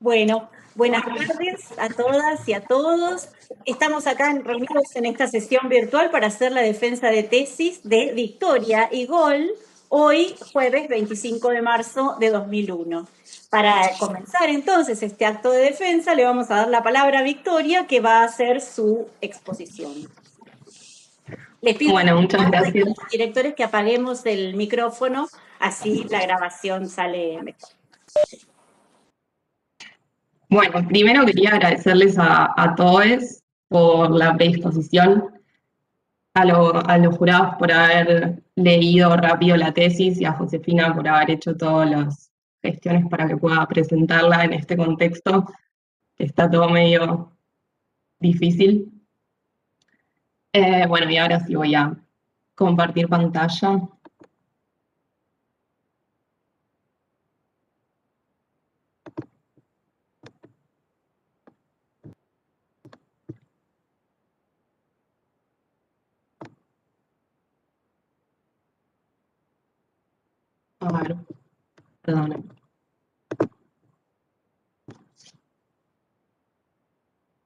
Bueno, buenas tardes a todas y a todos. Estamos acá reunidos en esta sesión virtual para hacer la defensa de tesis de Victoria y Gol, hoy jueves 25 de marzo de 2001. Para comenzar entonces este acto de defensa le vamos a dar la palabra a Victoria, que va a hacer su exposición. Les pido Muchas gracias. a los directores que apaguemos el micrófono, así la grabación sale mejor. Bueno, primero quería agradecerles a todos por la predisposición, a los jurados por haber leído rápido la tesis y a Josefina por haber hecho todas las gestiones para que pueda presentarla en este contexto, que está todo medio difícil. Bueno, y ahora sí voy a compartir pantalla. A ver, perdón.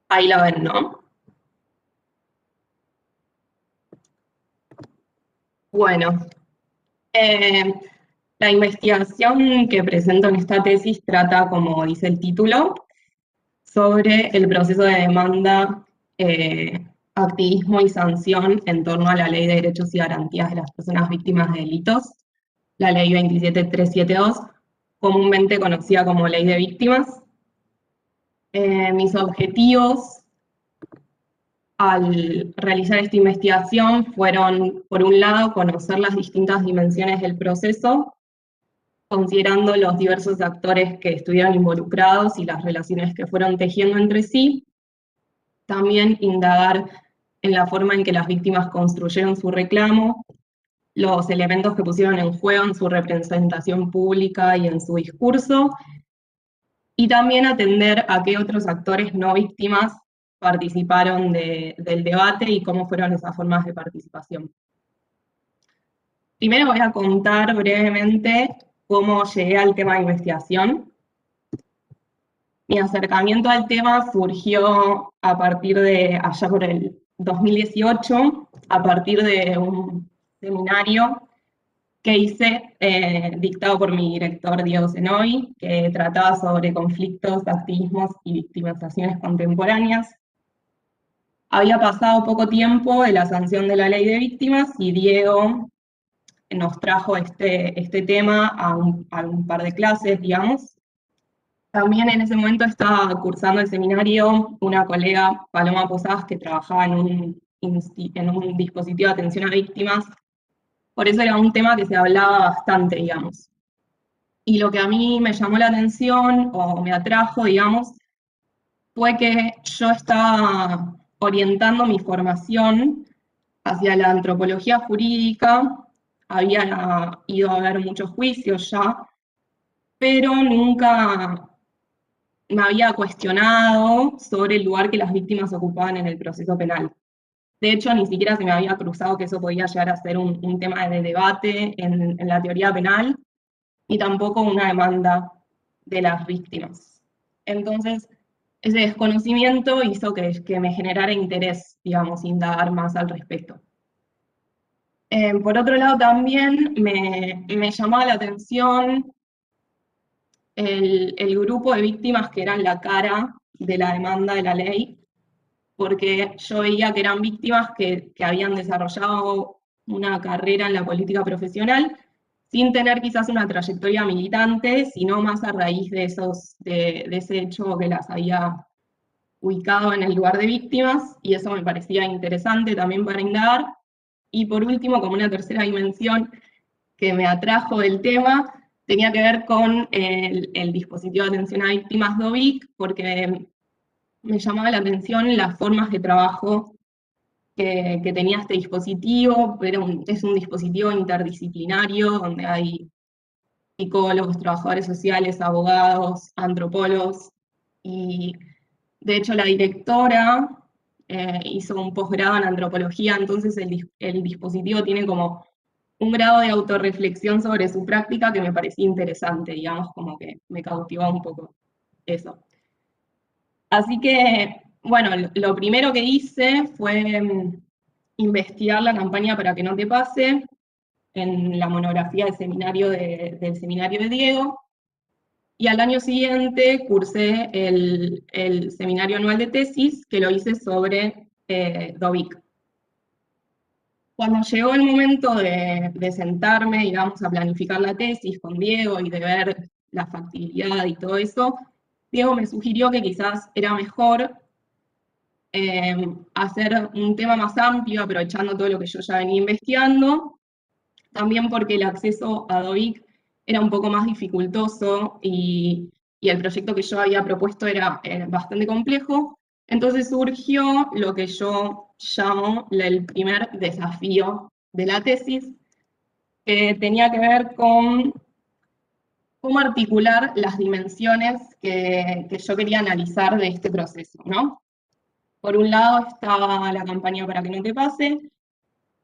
Ahí la ven, ¿no? Bueno, la investigación que presento en esta tesis trata, como dice el título, sobre el proceso de demanda, activismo y sanción en torno a la Ley de Derechos y Garantías de las Personas Víctimas de Delitos, la Ley 27372, comúnmente conocida como Ley de Víctimas. Mis objetivos al realizar esta investigación fueron, por un lado, conocer las distintas dimensiones del proceso, considerando los diversos actores que estuvieron involucrados y las relaciones que fueron tejiendo entre sí. También indagar en la forma en que las víctimas construyeron su reclamo, los elementos que pusieron en juego en su representación pública y en su discurso, y también atender a qué otros actores no víctimas participaron del debate y cómo fueron esas formas de participación. Primero voy a contar brevemente cómo llegué al tema de investigación. Mi acercamiento al tema surgió a partir de allá por el 2018, a partir de un seminario que hice dictado por mi director Diego Zenoy, que trataba sobre conflictos, activismos y victimizaciones contemporáneas. Había pasado poco tiempo de la sanción de la ley de víctimas y Diego nos trajo este tema a un par de clases, digamos. También en ese momento estaba cursando el seminario una colega, Paloma Posadas, que trabajaba en un dispositivo de atención a víctimas. Por eso era un tema que se hablaba bastante, digamos. Y lo que a mí me llamó la atención, o me atrajo, digamos, fue que yo estaba orientando mi formación hacia la antropología jurídica, había ido a ver muchos juicios ya, pero nunca me había cuestionado sobre el lugar que las víctimas ocupaban en el proceso penal. De hecho, ni siquiera se me había cruzado que eso podía llegar a ser un tema de debate en la teoría penal, y tampoco una demanda de las víctimas. Entonces, ese desconocimiento hizo que me generara interés, digamos, indagar más al respecto. Por otro lado, también me llamaba la atención el grupo de víctimas que eran la cara de la demanda de la ley, porque yo veía que eran víctimas que habían desarrollado una carrera en la política profesional, sin tener quizás una trayectoria militante, sino más a raíz de ese hecho que las había ubicado en el lugar de víctimas, y eso me parecía interesante también para indagar. Y por último, como una tercera dimensión que me atrajo del tema, tenía que ver con el dispositivo de atención a víctimas DOVIC, porque me llamaba la atención las formas de trabajo que tenía este dispositivo, pero es un dispositivo interdisciplinario donde hay psicólogos, trabajadores sociales, abogados, antropólogos, y de hecho la directora hizo un posgrado en antropología, entonces el dispositivo tiene como un grado de autorreflexión sobre su práctica que me parecía interesante, digamos, como que me cautivó un poco eso. Así que, bueno, lo primero que hice fue investigar la campaña Para que no te pase en la monografía del seminario de Diego, y al año siguiente cursé el seminario anual de tesis, que lo hice sobre Dovic. Cuando llegó el momento de sentarme, digamos, a planificar la tesis con Diego y de ver la factibilidad y todo eso, Diego me sugirió que quizás era mejor hacer un tema más amplio, aprovechando todo lo que yo ya venía investigando, también porque el acceso a Dovic era un poco más dificultoso y el proyecto que yo había propuesto era bastante complejo. Entonces surgió lo que yo llamo el primer desafío de la tesis, que tenía que ver con cómo articular las dimensiones que yo quería analizar de este proceso, ¿no? Por un lado estaba la campaña Para que no te pase,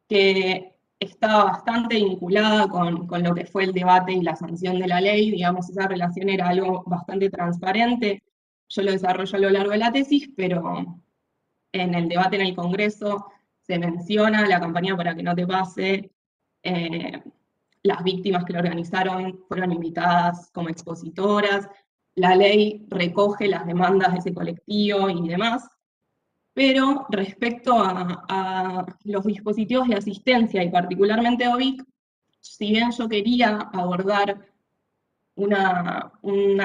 que estaba bastante vinculada con lo que fue el debate y la sanción de la ley, digamos, esa relación era algo bastante transparente. Yo lo desarrollo a lo largo de la tesis, pero en el debate en el Congreso se menciona la campaña Para que no te pase, las víctimas que lo organizaron fueron invitadas como expositoras, la ley recoge las demandas de ese colectivo y demás, pero respecto a los dispositivos de asistencia y particularmente OVIC, si bien yo quería abordar una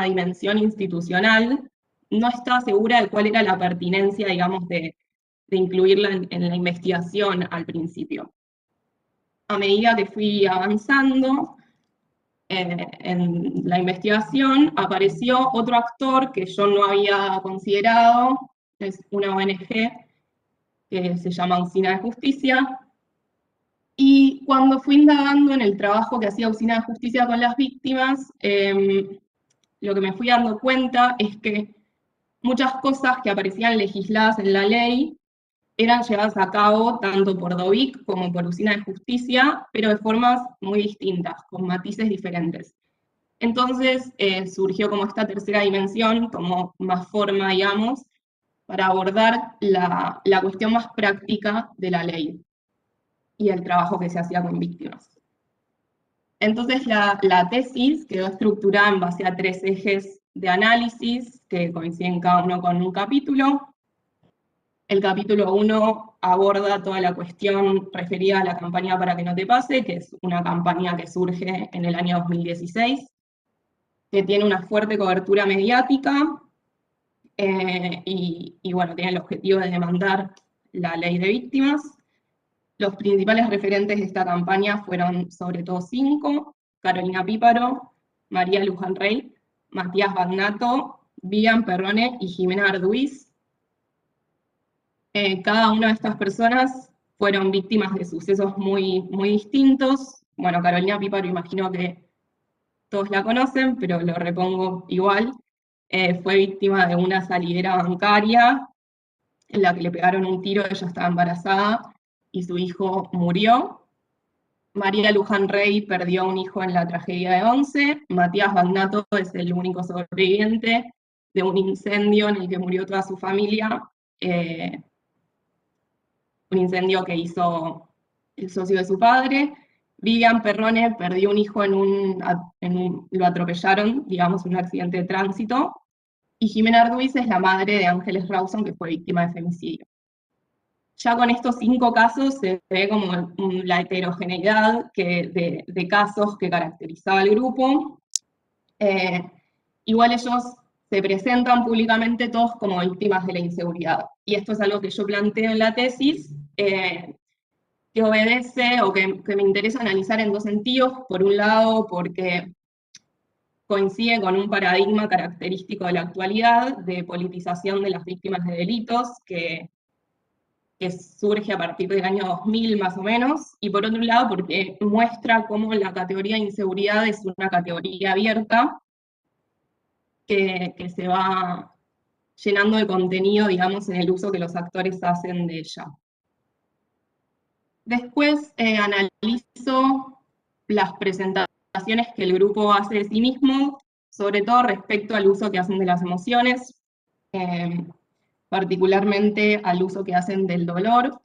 dimensión institucional, no estaba segura de cuál era la pertinencia, digamos, de incluirla en la investigación al principio. A medida que fui avanzando en la investigación, apareció otro actor que yo no había considerado, es una ONG que se llama Usina de Justicia, y cuando fui indagando en el trabajo que hacía Usina de Justicia con las víctimas, lo que me fui dando cuenta es que muchas cosas que aparecían legisladas en la ley eran llevadas a cabo tanto por Dovic como por Usina de Justicia, pero de formas muy distintas, con matices diferentes. Entonces surgió como esta tercera dimensión, como más forma, digamos, para abordar la cuestión más práctica de la ley y el trabajo que se hacía con víctimas. Entonces la tesis quedó estructurada en base a 3 ejes de análisis que coinciden cada uno con un capítulo. El capítulo 1 aborda toda la cuestión referida a la campaña Para que no te pase, que es una campaña que surge en el año 2016, que tiene una fuerte cobertura mediática y bueno, tiene el objetivo de demandar la ley de víctimas. Los principales referentes de esta campaña fueron sobre todo 5: Carolina Píparo, María Luján Rey, Matías Bagnato, Vivian Perrone y Jimena Arduiz. Cada una de estas personas fueron víctimas de sucesos muy, muy distintos. Bueno, Carolina Píparo imagino que todos la conocen, pero lo repongo igual. Fue víctima de una salidera bancaria en la que le pegaron un tiro, ella estaba embarazada y su hijo murió. María Luján Rey perdió un hijo en la tragedia de Once. Matías Bagnato es el único sobreviviente de un incendio en el que murió toda su familia, un incendio que hizo el socio de su padre. Vivian Perrone perdió un hijo lo atropellaron, digamos, en un accidente de tránsito. Y Jimena Arduiz es la madre de Ángeles Rawson, que fue víctima de femicidio. Ya con estos 5 casos se ve como la heterogeneidad de casos que caracterizaba al grupo. Igual ellos se presentan públicamente todos como víctimas de la inseguridad. Y esto es algo que yo planteo en la tesis, que obedece o que me interesa analizar en 2 sentidos. Por un lado, porque coincide con un paradigma característico de la actualidad, de politización de las víctimas de delitos, que surge a partir del año 2000 más o menos, y por otro lado porque muestra cómo la categoría de inseguridad es una categoría abierta que se va llenando de contenido, digamos, en el uso que los actores hacen de ella. Después analizo las presentaciones que el grupo hace de sí mismo, sobre todo respecto al uso que hacen de las emociones. particularmente al uso que hacen del dolor.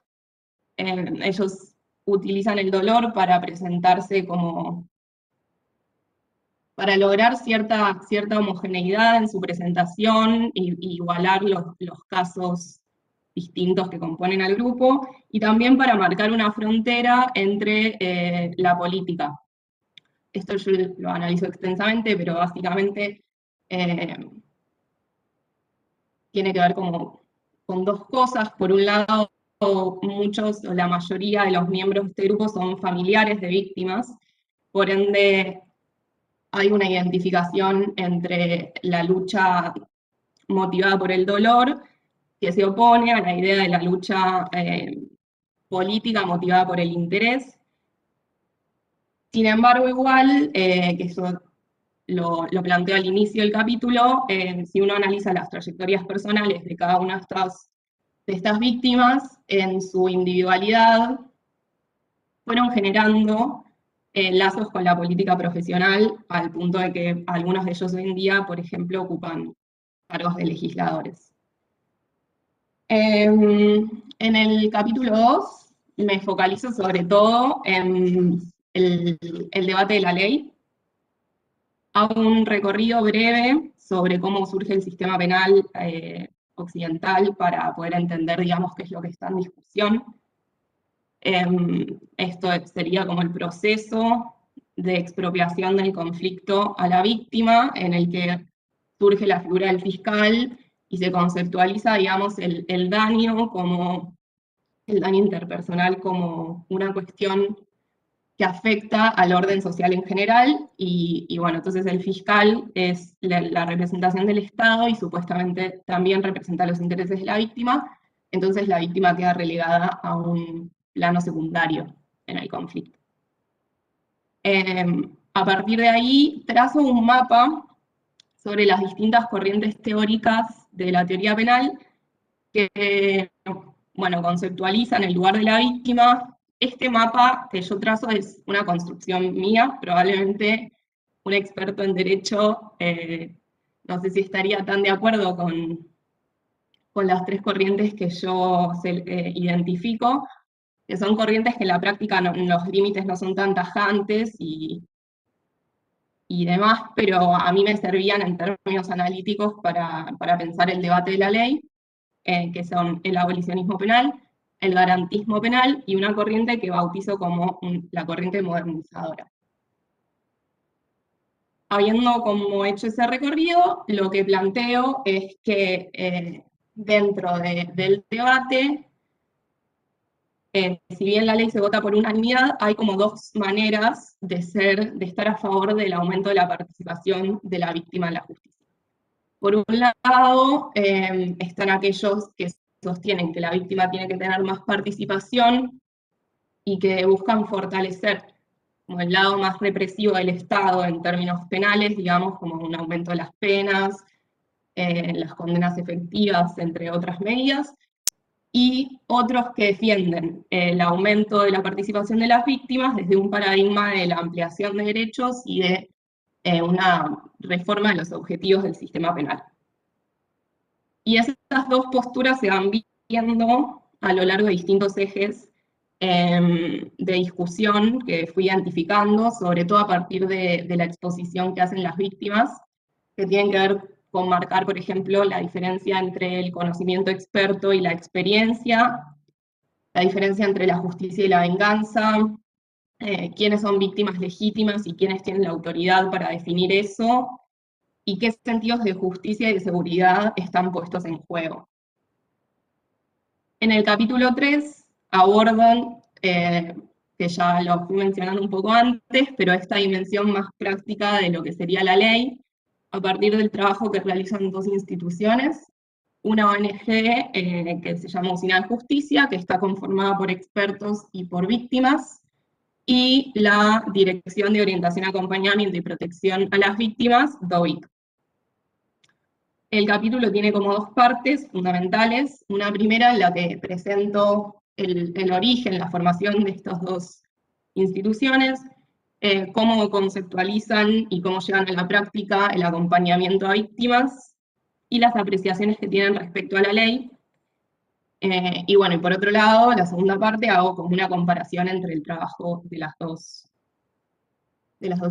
Ellos utilizan el dolor para presentarse como, para lograr cierta homogeneidad en su presentación y igualar los casos distintos que componen al grupo, y también para marcar una frontera entre la política. Esto yo lo analizo extensamente, pero básicamente tiene que ver como con dos cosas. Por un lado, muchos o la mayoría de los miembros de este grupo son familiares de víctimas, por ende hay una identificación entre la lucha motivada por el dolor, que se opone a la idea de la lucha política motivada por el interés. Sin embargo, igual, que eso lo planteo al inicio del capítulo, si uno analiza las trayectorias personales de cada una de estas víctimas, en su individualidad, fueron generando lazos con la política profesional, al punto de que algunos de ellos hoy en día, por ejemplo, ocupan cargos de legisladores. En el capítulo 2 me focalizo sobre todo en el debate de la ley. Hago un recorrido breve sobre cómo surge el sistema penal occidental para poder entender, digamos, qué es lo que está en discusión. Esto sería como el proceso de expropiación del conflicto a la víctima, en el que surge la figura del fiscal y se conceptualiza, digamos, el daño como el daño interpersonal como una cuestión que afecta al orden social en general, y bueno, entonces el fiscal es la representación del Estado y supuestamente también representa los intereses de la víctima, entonces la víctima queda relegada a un plano secundario en el conflicto. A partir de ahí trazo un mapa sobre las distintas corrientes teóricas de la teoría penal que, bueno, conceptualizan el lugar de la víctima. Este mapa que yo trazo es una construcción mía, probablemente un experto en derecho no sé si estaría tan de acuerdo con las tres corrientes que yo identifico, que son corrientes que en la práctica los límites no son tan tajantes y demás, pero a mí me servían en términos analíticos para pensar el debate de la ley, que son el abolicionismo penal, el garantismo penal y una corriente que bautizo como la corriente modernizadora. Habiendo como hecho ese recorrido, lo que planteo es que dentro del debate, si bien la ley se vota por unanimidad, hay como dos maneras de estar a favor del aumento de la participación de la víctima en la justicia. Por un lado, están aquellos que sostienen que la víctima tiene que tener más participación y que buscan fortalecer como el lado más represivo del Estado en términos penales, digamos, como un aumento de las penas, las condenas efectivas, entre otras medidas, y otros que defienden el aumento de la participación de las víctimas desde un paradigma de la ampliación de derechos y de una reforma de los objetivos del sistema penal. Y esas dos posturas se van viendo a lo largo de distintos ejes de discusión que fui identificando, sobre todo a partir de la exposición que hacen las víctimas, que tienen que ver con marcar, por ejemplo, la diferencia entre el conocimiento experto y la experiencia, la diferencia entre la justicia y la venganza, quiénes son víctimas legítimas y quiénes tienen la autoridad para definir eso, y qué sentidos de justicia y de seguridad están puestos en juego. En el capítulo 3 abordan, que ya lo fui mencionando un poco antes, pero esta dimensión más práctica de lo que sería la ley, a partir del trabajo que realizan dos instituciones, una ONG que se llama Usina de Justicia, que está conformada por expertos y por víctimas, y la Dirección de Orientación, Acompañamiento y Protección a las Víctimas, DOIC. El capítulo tiene como dos partes fundamentales. Una primera en la que presento el origen, la formación de estas dos instituciones, cómo conceptualizan y cómo llevan a la práctica el acompañamiento a víctimas, y las apreciaciones que tienen respecto a la ley. Y bueno, y por otro lado, la segunda parte hago como una comparación entre el trabajo de las dos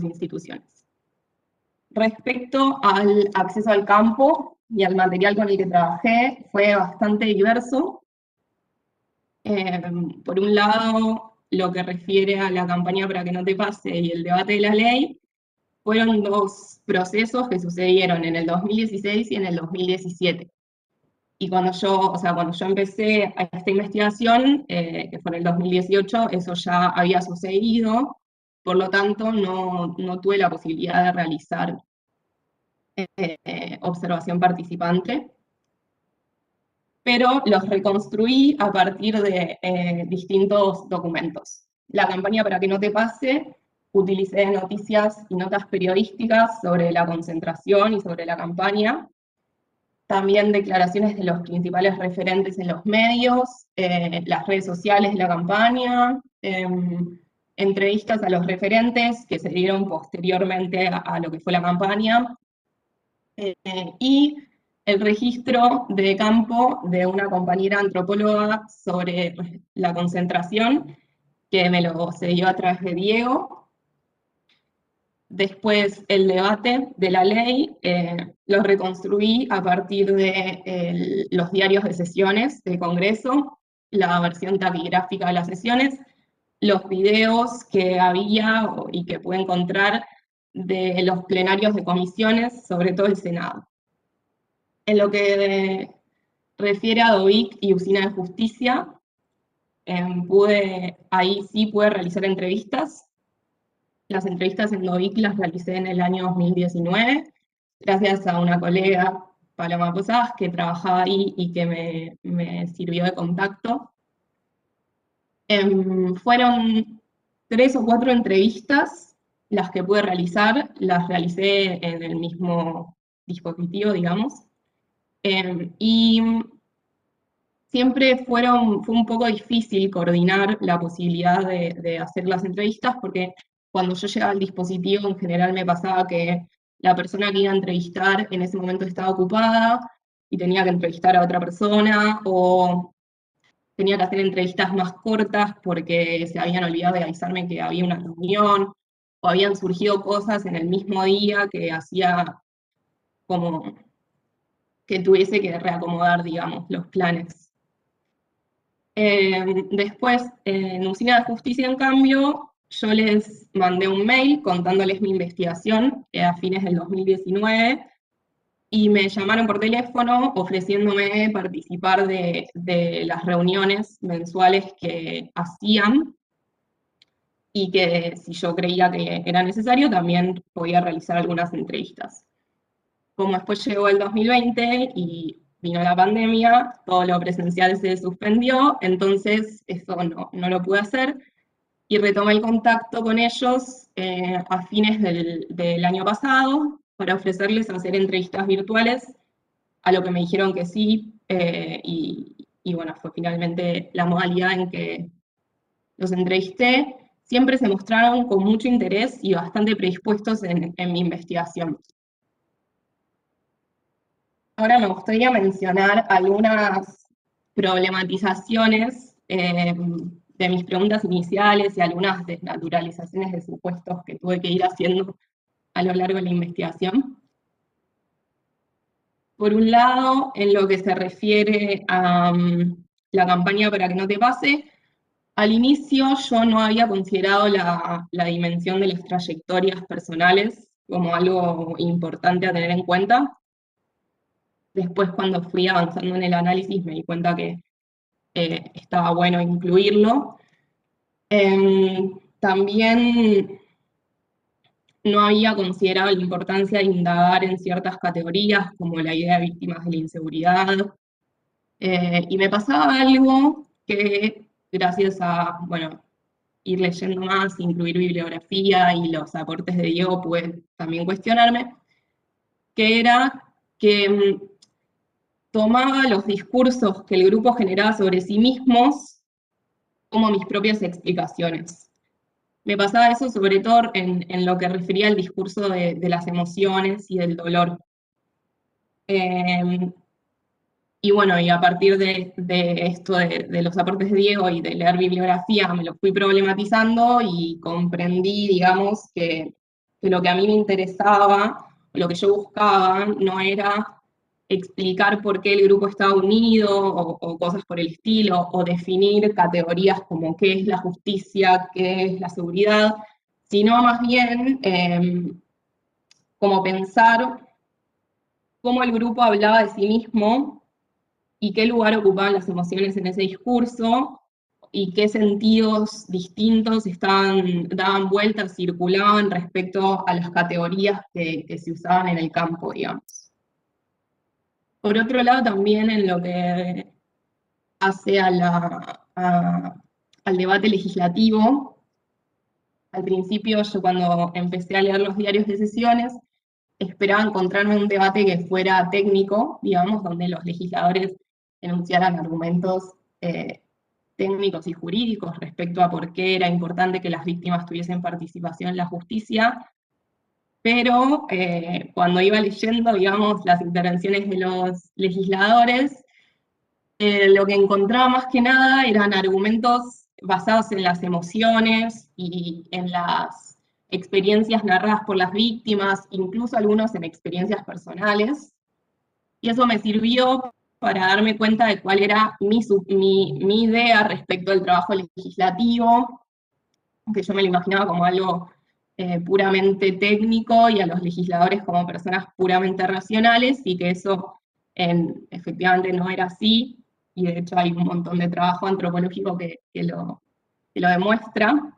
instituciones. Respecto al acceso al campo y al material con el que trabajé, fue bastante diverso. Por un lado, lo que refiere a la campaña Para que no te pase y el debate de la ley, fueron dos procesos que sucedieron en el 2016 y en el 2017. Y cuando yo empecé a esta investigación, que fue en el 2018, eso ya había sucedido, por lo tanto no tuve la posibilidad de realizar observación participante, pero los reconstruí a partir de distintos documentos. La campaña Para que no te pase, utilicé noticias y notas periodísticas sobre la concentración y sobre la campaña, también declaraciones de los principales referentes en los medios, las redes sociales de la campaña, entrevistas a los referentes que se dieron posteriormente a lo que fue la campaña, y el registro de campo de una compañera antropóloga sobre la concentración, que me lo cedió a través de Diego. Después el debate de la ley lo reconstruí a partir de los diarios de sesiones del Congreso, la versión taquigráfica de las sesiones, los videos que había y que pude encontrar de los plenarios de comisiones, sobre todo el Senado. En lo que refiere a DOIC y Usina de Justicia, ahí sí pude realizar entrevistas. Las entrevistas en DOIC las realicé en el año 2019, gracias a una colega, Paloma Posadas, que trabajaba ahí y que me sirvió de contacto. Fueron 3 o 4 entrevistas las que pude realizar, las realicé en el mismo dispositivo, digamos. Y siempre fue un poco difícil coordinar la posibilidad de hacer las entrevistas, porque cuando yo llegaba al dispositivo, en general me pasaba que la persona que iba a entrevistar en ese momento estaba ocupada y tenía que entrevistar a otra persona, o tenía que hacer entrevistas más cortas porque se habían olvidado de avisarme que había una reunión, o habían surgido cosas en el mismo día que hacía como que tuviese que reacomodar, digamos, los planes. Después, en Usina de Justicia, en cambio, yo les mandé un mail contándoles mi investigación a fines del 2019, y me llamaron por teléfono ofreciéndome participar de las reuniones mensuales que hacían, y que si yo creía que era necesario, también podía realizar algunas entrevistas. Como después llegó el 2020 y vino la pandemia, todo lo presencial se suspendió, entonces eso no lo pude hacer, y retomé el contacto con ellos a fines del año pasado para ofrecerles hacer entrevistas virtuales, a lo que me dijeron que sí, y bueno, fue finalmente la modalidad en que los entrevisté. Siempre se mostraron con mucho interés y bastante predispuestos en mi investigación. Ahora me gustaría mencionar algunas problematizaciones de mis preguntas iniciales y algunas desnaturalizaciones de supuestos que tuve que ir haciendo a lo largo de la investigación. Por un lado, en lo que se refiere a la campaña Para que no te pase, al inicio yo no había considerado la dimensión de las trayectorias personales como algo importante a tener en cuenta. Después, cuando fui avanzando en el análisis, me di cuenta que estaba bueno incluirlo. También no había considerado la importancia de indagar en ciertas categorías, como la idea de víctimas de la inseguridad. Y me pasaba algo que, gracias a, bueno, ir leyendo más, incluir bibliografía y los aportes de Diego, pude también cuestionarme, que era que tomaba los discursos que el grupo generaba sobre sí mismos como mis propias explicaciones. Me pasaba eso sobre todo en lo que refería al discurso de las emociones y del dolor. Y bueno, y a partir de esto de los aportes de Diego y de leer bibliografía, me lo fui problematizando y comprendí, digamos, que lo que a mí me interesaba, lo que yo buscaba, no era explicar por qué el grupo estaba unido o cosas por el estilo, o definir categorías como qué es la justicia, qué es la seguridad, sino más bien como pensar cómo el grupo hablaba de sí mismo y qué lugar ocupaban las emociones en ese discurso y qué sentidos distintos daban vueltas, circulaban respecto a las categorías que se usaban en el campo, digamos. Por otro lado, también en lo que hace al debate legislativo, al principio yo cuando empecé a leer los diarios de sesiones, esperaba encontrarme un debate que fuera técnico, digamos, donde los legisladores enunciaran argumentos técnicos y jurídicos respecto a por qué era importante que las víctimas tuviesen participación en la justicia, pero cuando iba leyendo, digamos, las intervenciones de los legisladores, lo que encontraba más que nada eran argumentos basados en las emociones y en las experiencias narradas por las víctimas, incluso algunos en experiencias personales. Y eso me sirvió para darme cuenta de cuál era mi idea respecto al trabajo legislativo, que yo me lo imaginaba como algo puramente técnico y a los legisladores como personas puramente racionales, y que eso efectivamente no era así, y de hecho hay un montón de trabajo antropológico que lo demuestra.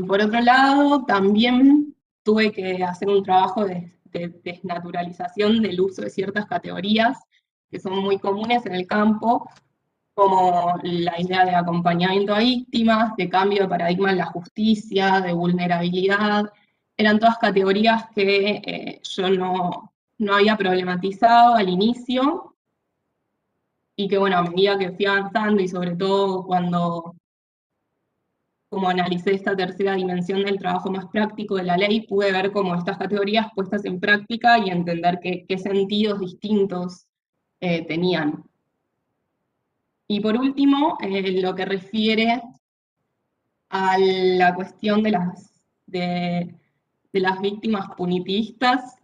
Por otro lado, también tuve que hacer un trabajo de desnaturalización del uso de ciertas categorías que son muy comunes en el campo, como la idea de acompañamiento a víctimas, de cambio de paradigma en la justicia, de vulnerabilidad. Eran todas categorías que yo no había problematizado al inicio, y que bueno, a medida que fui avanzando y sobre todo cuando como analicé esta tercera dimensión del trabajo más práctico de la ley, pude ver como estas categorías puestas en práctica y entender qué sentidos distintos tenían. Y por último, lo que refiere a la cuestión de las víctimas punitivistas,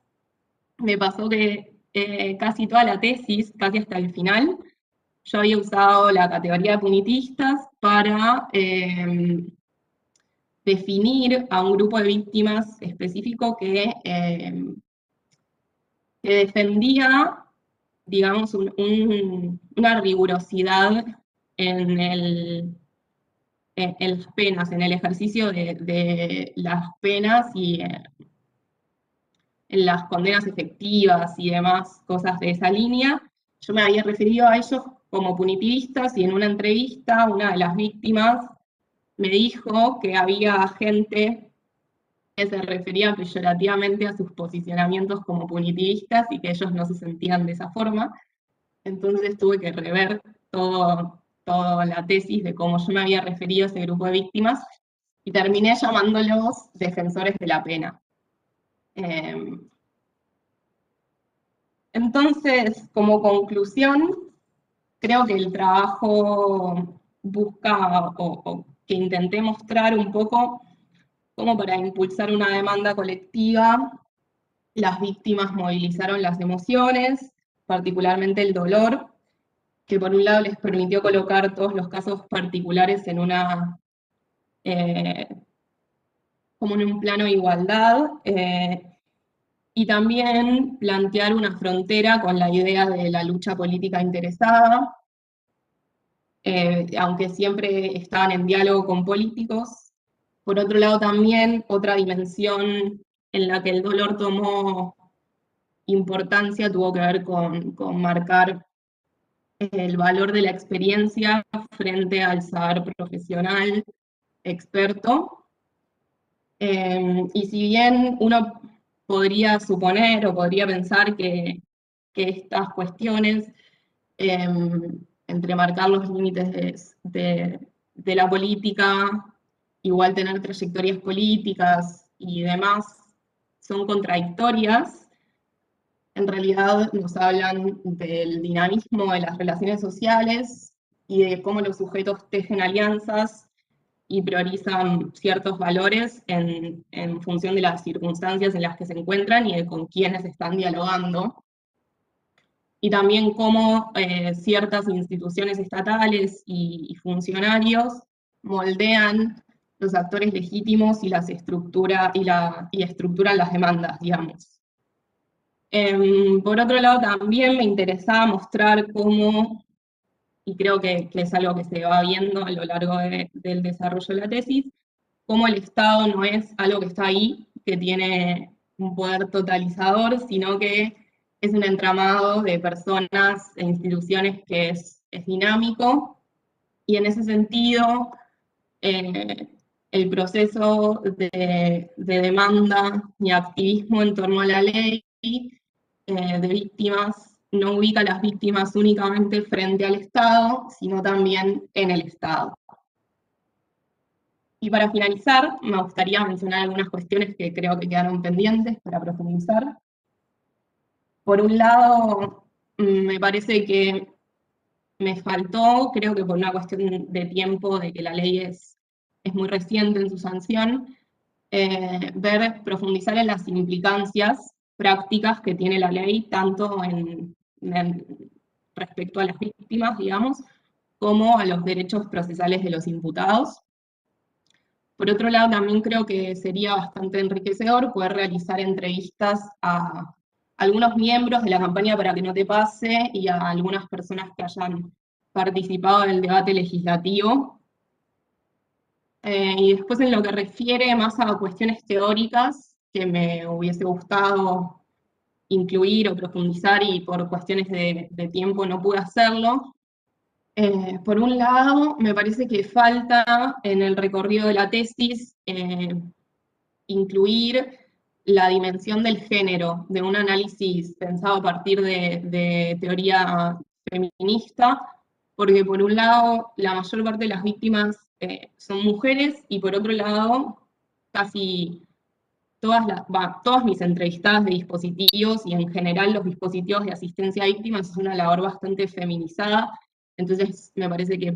me pasó que casi toda la tesis, casi hasta el final, yo había usado la categoría de punitivistas para definir a un grupo de víctimas específico que defendía, digamos, una rigurosidad en, en las penas, en el ejercicio de las penas y en las condenas efectivas y demás cosas de esa línea. Yo me había referido a ellos como punitivistas, y en una entrevista una de las víctimas me dijo que había gente que se refería peyorativamente a sus posicionamientos como punitivistas y que ellos no se sentían de esa forma. Entonces tuve que rever toda la tesis de cómo yo me había referido a ese grupo de víctimas, y terminé llamándolos defensores de la pena. Entonces, como conclusión, creo que el trabajo busca o que intenté mostrar un poco como para impulsar una demanda colectiva, las víctimas movilizaron las emociones, particularmente el dolor, que por un lado les permitió colocar todos los casos particulares en como en un plano de igualdad, y también plantear una frontera con la idea de la lucha política interesada, aunque siempre estaban en diálogo con políticos. Por otro lado, también otra dimensión en la que el dolor tomó importancia tuvo que ver con marcar el valor de la experiencia frente al saber profesional experto. Y si bien uno podría suponer o podría pensar que estas cuestiones, entre marcar los límites de la política, igual tener trayectorias políticas y demás, son contradictorias, en realidad nos hablan del dinamismo de las relaciones sociales y de cómo los sujetos tejen alianzas y priorizan ciertos valores en función de las circunstancias en las que se encuentran y de con quiénes están dialogando. Y también cómo ciertas instituciones estatales y funcionarios moldean los actores legítimos y las estructuran las demandas, digamos. Por otro lado, también me interesaba mostrar cómo, y creo que es algo que se va viendo a lo largo del desarrollo de la tesis, cómo el Estado no es algo que está ahí, que tiene un poder totalizador, sino que es un entramado de personas e instituciones que es dinámico, y en ese sentido, eh, el proceso de demanda y activismo en torno a la ley de víctimas no ubica a las víctimas únicamente frente al Estado, sino también en el Estado. Y para finalizar, me gustaría mencionar algunas cuestiones que creo que quedaron pendientes para profundizar. Por un lado, me parece que me faltó, creo que por una cuestión de tiempo, de que la ley es muy reciente en su sanción, profundizar en las implicancias prácticas que tiene la ley, tanto respecto a las víctimas, digamos, como a los derechos procesales de los imputados. Por otro lado, también creo que sería bastante enriquecedor poder realizar entrevistas a algunos miembros de la campaña Para que no te pase y a algunas personas que hayan participado en el debate legislativo. Y después en lo que refiere más a cuestiones teóricas, que me hubiese gustado incluir o profundizar y por cuestiones de tiempo no pude hacerlo. Por un lado, me parece que falta en el recorrido de la tesis incluir la dimensión del género, de un análisis pensado a partir de teoría feminista, porque por un lado la mayor parte de las víctimas son mujeres y por otro lado casi todas mis entrevistadas de dispositivos y en general los dispositivos de asistencia a víctimas es una labor bastante feminizada, entonces me parece que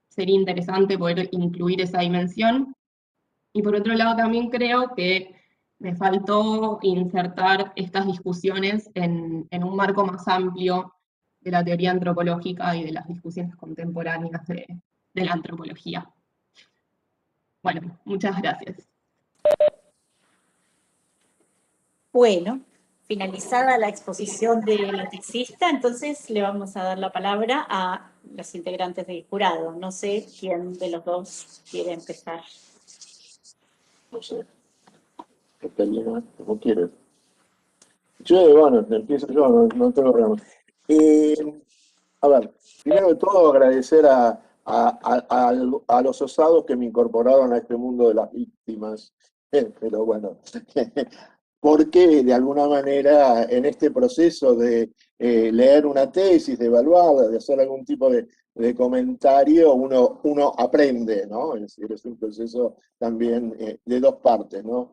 sería interesante poder incluir esa dimensión. Y por otro lado también creo que me faltó insertar estas discusiones en un marco más amplio de la teoría antropológica y de las discusiones contemporáneas de la antropología. Bueno, muchas gracias. Bueno, finalizada la exposición de la texista, entonces le vamos a dar la palabra a los integrantes del jurado. No sé quién de los dos quiere empezar. No sé. Catalina, como quieras. Yo, bueno, empiezo yo, no tengo problema. A ver, primero de todo agradecer a los osados que me incorporaron a este mundo de las víctimas. Pero bueno, porque de alguna manera en este proceso de leer una tesis, de evaluarla, de hacer algún tipo de comentario, uno aprende, ¿no? Es decir, es un proceso también de dos partes, ¿no?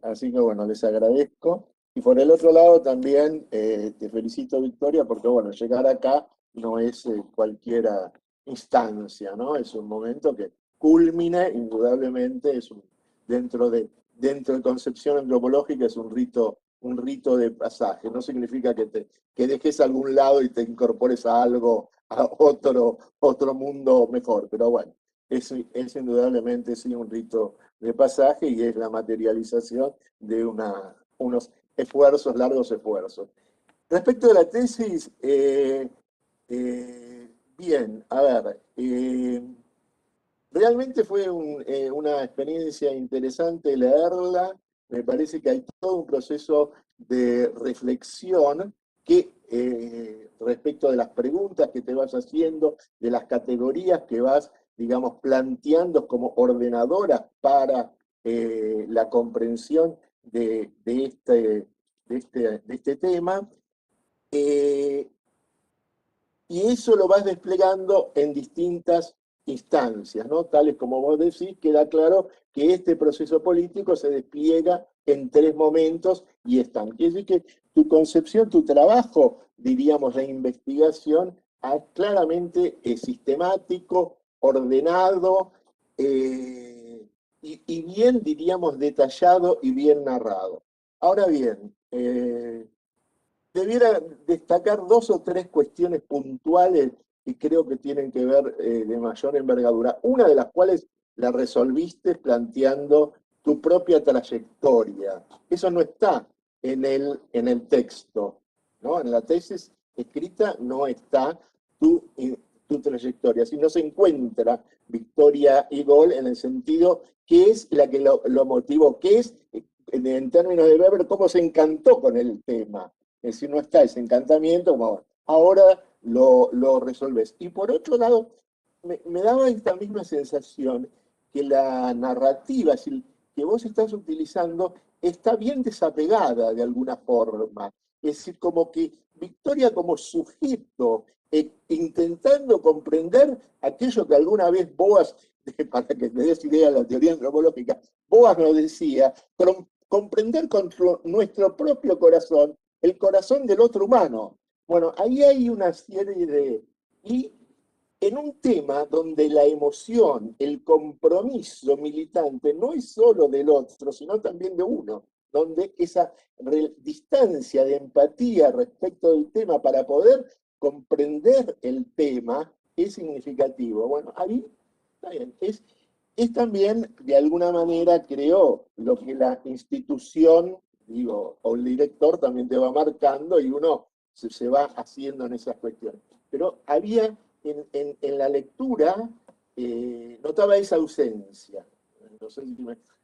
Así que bueno, les agradezco. Y por el otro lado también te felicito, Victoria, porque bueno, llegar acá no es cualquiera instancia, ¿no? Es un momento que culmina, indudablemente, dentro de concepción antropológica es un rito de pasaje. No significa que dejes algún lado y te incorpores a algo, a otro mundo mejor, pero bueno, es indudablemente sí un rito de pasaje y es la materialización de unos esfuerzos, largos esfuerzos. Respecto de la tesis, bien, a ver, realmente fue una experiencia interesante leerla, me parece que hay todo un proceso de reflexión que respecto de las preguntas que te vas haciendo, de las categorías que vas, digamos, planteando como ordenadoras para la comprensión de este tema, y eso lo vas desplegando en distintas instancias, ¿no? Tales como vos decís, queda claro que este proceso político se despliega en tres momentos y están. Quiere decir que tu concepción, tu trabajo, diríamos, de investigación, claramente sistemático, ordenado, y bien, diríamos, detallado y bien narrado. Ahora bien, debiera destacar 2 o 3 cuestiones puntuales que creo que tienen que ver de mayor envergadura. Una de las cuales la resolviste planteando tu propia trayectoria. Eso no está en el texto, ¿no? En la tesis escrita no está tu trayectoria, sino se encuentra Victoria Egol en el sentido que es la que lo motivó, que es, en términos de Weber, cómo se encantó con el tema. Es decir, no está ese encantamiento, como ahora lo resolves. Y por otro lado, me daba esta misma sensación que la narrativa, es decir, que vos estás utilizando, está bien desapegada de alguna forma. Es decir, como que Victoria como sujeto, intentando comprender aquello que alguna vez Boas, para que te des idea de la teoría antropológica, Boas nos decía, comprender con nuestro propio corazón el corazón del otro humano. Bueno, ahí hay una serie de... Y en un tema donde la emoción, el compromiso militante no es solo del otro, sino también de uno, donde esa distancia de empatía respecto del tema para poder comprender el tema es significativo. Bueno, ahí está bien. Es también, de alguna manera, creo, lo que la institución, digo, o el director también te va marcando y uno se va haciendo en esas cuestiones. Pero había en la lectura, notaba esa ausencia. No sé si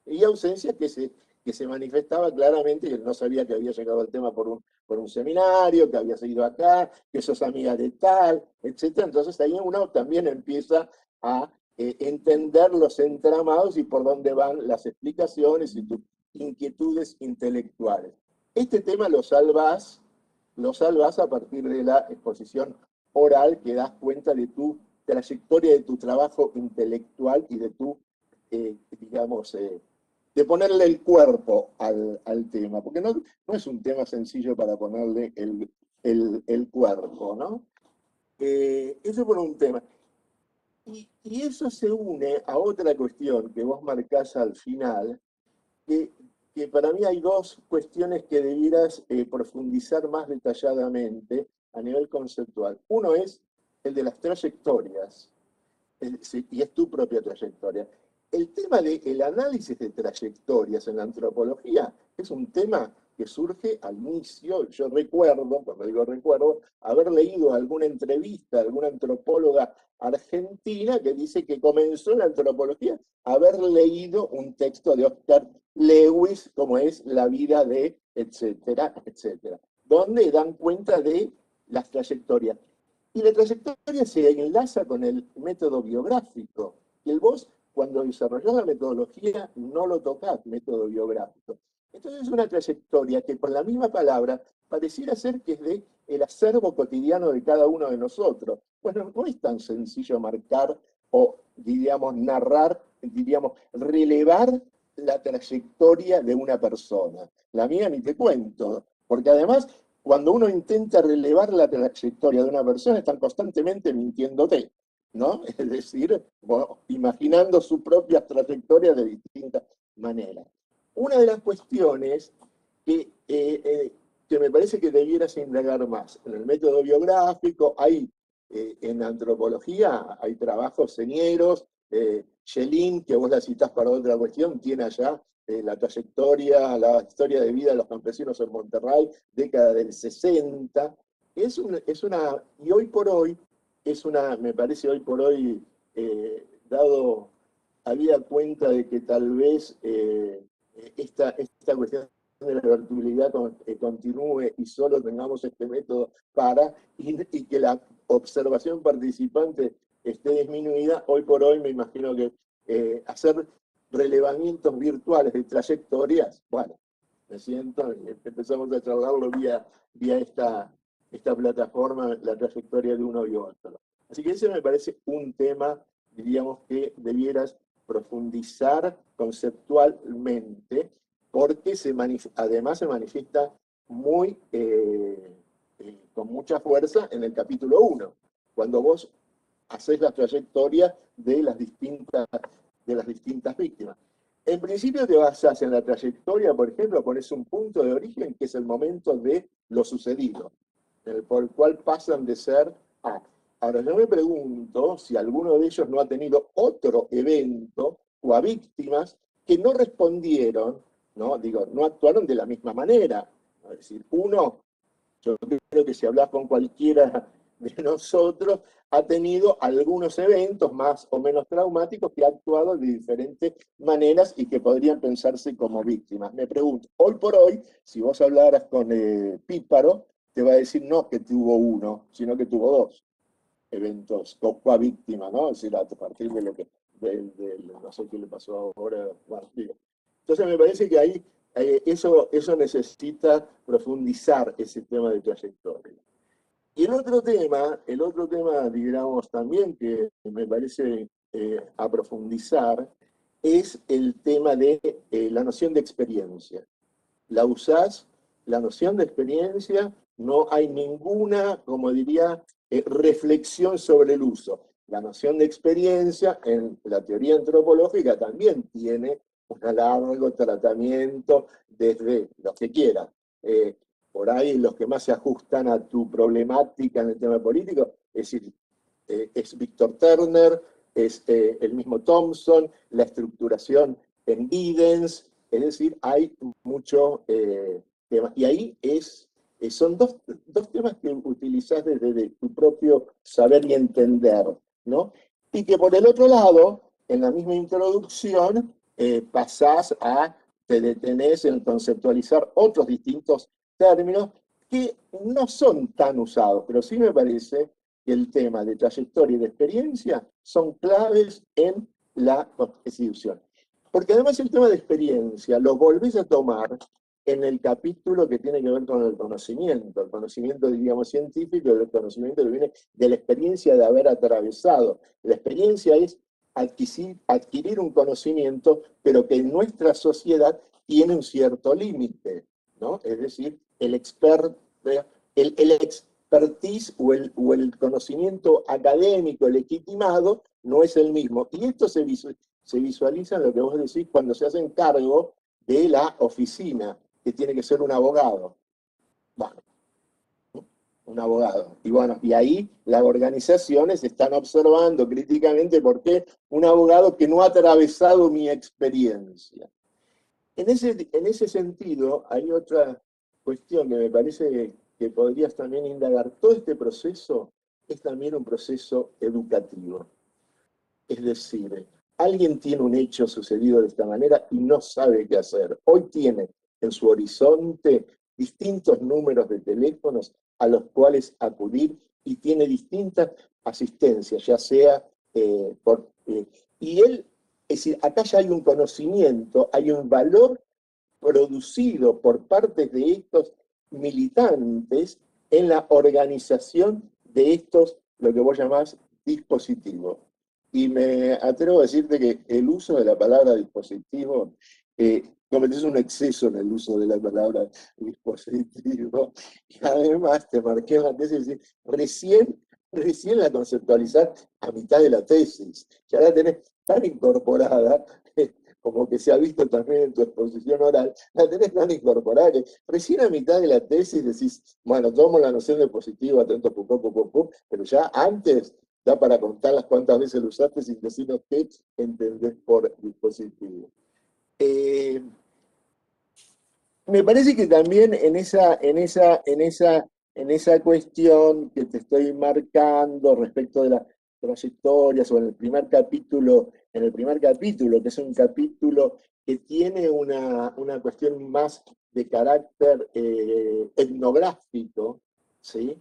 y ausencia que se manifestaba claramente, que no sabía que había llegado al tema por un seminario, que había seguido acá, que sos amiga de tal, etc. Entonces ahí uno también empieza a entender los entramados y por dónde van las explicaciones y tus inquietudes intelectuales. Este tema lo salvás a partir de la exposición oral que das cuenta de tu trayectoria, de tu trabajo intelectual y de tu, digamos, de ponerle el cuerpo al tema, porque no es un tema sencillo para ponerle el cuerpo, ¿no? Eso por un tema. Y eso se une a otra cuestión que vos marcás al final, que para mí hay 2 cuestiones que debieras profundizar más detalladamente a nivel conceptual. Uno es el de las trayectorias, y es tu propia trayectoria. El tema del análisis de trayectorias en la antropología es un tema que surge al inicio. Yo recuerdo, cuando digo recuerdo, haber leído alguna entrevista de alguna antropóloga argentina que dice que comenzó en la antropología a haber leído un texto de Oscar Lewis, como es La vida de, etcétera, etcétera, donde dan cuenta de las trayectorias. Y la trayectoria se enlaza con el método biográfico. Y vos, cuando desarrollás la metodología, no lo tocás, método biográfico. Entonces es una trayectoria que con la misma palabra pareciera ser que es de el acervo cotidiano de cada uno de nosotros. Bueno, no es tan sencillo marcar o, diríamos, narrar, diríamos, relevar la trayectoria de una persona. La mía ni te cuento, porque además cuando uno intenta relevar la trayectoria de una persona, están constantemente mintiéndote, ¿no? Es decir, bueno, imaginando su propia trayectoria de distintas maneras. Una de las cuestiones que me parece que debieras indagar más, en el método biográfico, hay en antropología, hay trabajos señeros, Schelin, que vos la citás para otra cuestión, tiene allá la trayectoria, la historia de vida de los campesinos en Monterrey, década del 60. Y hoy por hoy, me parece hoy por hoy, dado había cuenta de que tal vez esta cuestión de la vertibilidad continúe y solo tengamos este método y que la observación participante esté disminuida, hoy por hoy me imagino que hacer relevamientos virtuales de trayectorias, bueno, me siento, empezamos a charlarlo vía esta plataforma, la trayectoria de uno y otro. Así que ese me parece un tema, diríamos, que debieras profundizar conceptualmente. porque además se manifiesta con mucha fuerza en el capítulo 1, cuando vos hacés la trayectoria de las distintas víctimas. En principio te basás en la trayectoria, por ejemplo, pones un punto de origen que es el momento de lo sucedido, por el cual pasan de ser a. Ahora yo me pregunto si alguno de ellos no ha tenido otro evento o a víctimas que no respondieron, ¿no? Digo, no actuaron de la misma manera. Es decir, yo creo que si hablas con cualquiera de nosotros, ha tenido algunos eventos más o menos traumáticos que ha actuado de diferentes maneras y que podrían pensarse como víctimas. Me pregunto, hoy por hoy, si vos hablaras con Píparo, te va a decir no que tuvo uno, sino que tuvo dos eventos con víctima, ¿no? Es decir, a partir de lo que, no sé qué le pasó ahora, bueno, digo. Entonces me parece que ahí eso necesita profundizar ese tema de trayectoria. Y el otro tema, digamos, también que me parece a profundizar, es el tema de la noción de experiencia. La usás, la noción de experiencia, no hay ninguna, como diría, reflexión sobre el uso. La noción de experiencia en la teoría antropológica también tiene un largo tratamiento desde los que quieran. Por ahí los que más se ajustan a tu problemática en el tema político, es decir, es Víctor Turner, es el mismo Thompson, la estructuración en Giddens, es decir, hay mucho tema. Y ahí son dos temas que utilizás desde tu propio saber y entender, ¿no? Y que por el otro lado, en la misma introducción, te detenés en conceptualizar otros distintos términos que no son tan usados, pero sí me parece que el tema de trayectoria y de experiencia son claves en la constitución. Porque además el tema de experiencia lo volvés a tomar en el capítulo que tiene que ver con el conocimiento, diríamos, científico, el conocimiento que viene de la experiencia de haber atravesado. La experiencia es adquirir un conocimiento, pero que en nuestra sociedad tiene un cierto límite, ¿no? Es decir, el expertise o el conocimiento académico, el legitimado, no es el mismo. Y esto se visualiza en lo que vos decís cuando se hacen cargo de la oficina, que tiene que ser un abogado. Bueno, un abogado. Y bueno, y ahí las organizaciones están observando críticamente por qué un abogado que no ha atravesado mi experiencia. En ese sentido, hay otra cuestión que me parece que podrías también indagar. Todo este proceso es también un proceso educativo. Es decir, alguien tiene un hecho sucedido de esta manera y no sabe qué hacer. Hoy tiene en su horizonte distintos números de teléfonos a los cuales acudir y tiene distintas asistencias, ya sea y él, es decir, acá ya hay un conocimiento, hay un valor producido por parte de estos militantes en la organización de estos, lo que vos llamás, dispositivos. Y me atrevo a decirte que el uso de la palabra dispositivo, cometés un exceso en el uso de la palabra dispositivo, y además te marqué en la tesis, recién la conceptualizás a mitad de la tesis, ya la tenés tan incorporada, como que se ha visto también en tu exposición oral, la tenés tan incorporada que recién a mitad de la tesis decís, bueno, tomo la noción de positivo, atento, pero ya antes da para contar las cuantas veces lo usaste sin decirnos qué entendés por dispositivo. Me parece que también en esa cuestión que te estoy marcando respecto de las trayectorias, o en el primer capítulo, que es un capítulo que tiene una cuestión más de carácter etnográfico, ¿sí?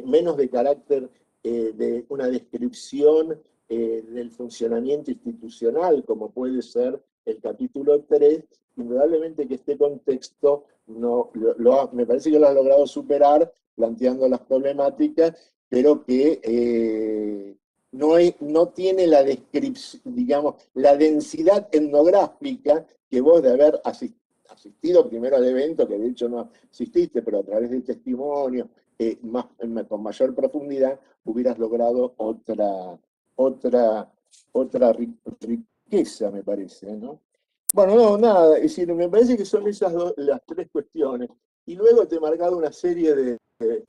Menos de carácter de una descripción del funcionamiento institucional, como puede ser el capítulo 3, indudablemente que este contexto me parece que lo has logrado superar planteando las problemáticas, pero que no tiene la descripción, digamos, la densidad etnográfica que vos de haber asistido primero al evento, que de hecho no asististe, pero a través de testimonios, con mayor profundidad, hubieras logrado otra riqueza, me parece, ¿no? Bueno, no, nada, es decir, me parece que son esas las tres cuestiones. Y luego te he marcado una serie de que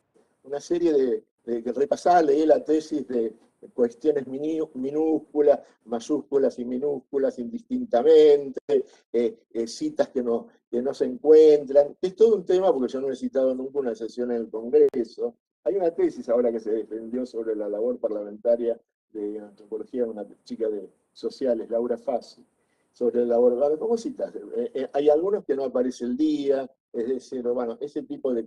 repasaba, leí la tesis de cuestiones minúsculas, mayúsculas y minúsculas indistintamente, citas que no se encuentran. Es todo un tema porque yo no he citado nunca una sesión en el Congreso. Hay una tesis ahora que se defendió sobre la labor parlamentaria de antropología de una chica de sociales, Laura Fassi, sobre la labor. ¿Cómo citas? Hay algunos que no aparece el día, es decir, bueno, ese tipo de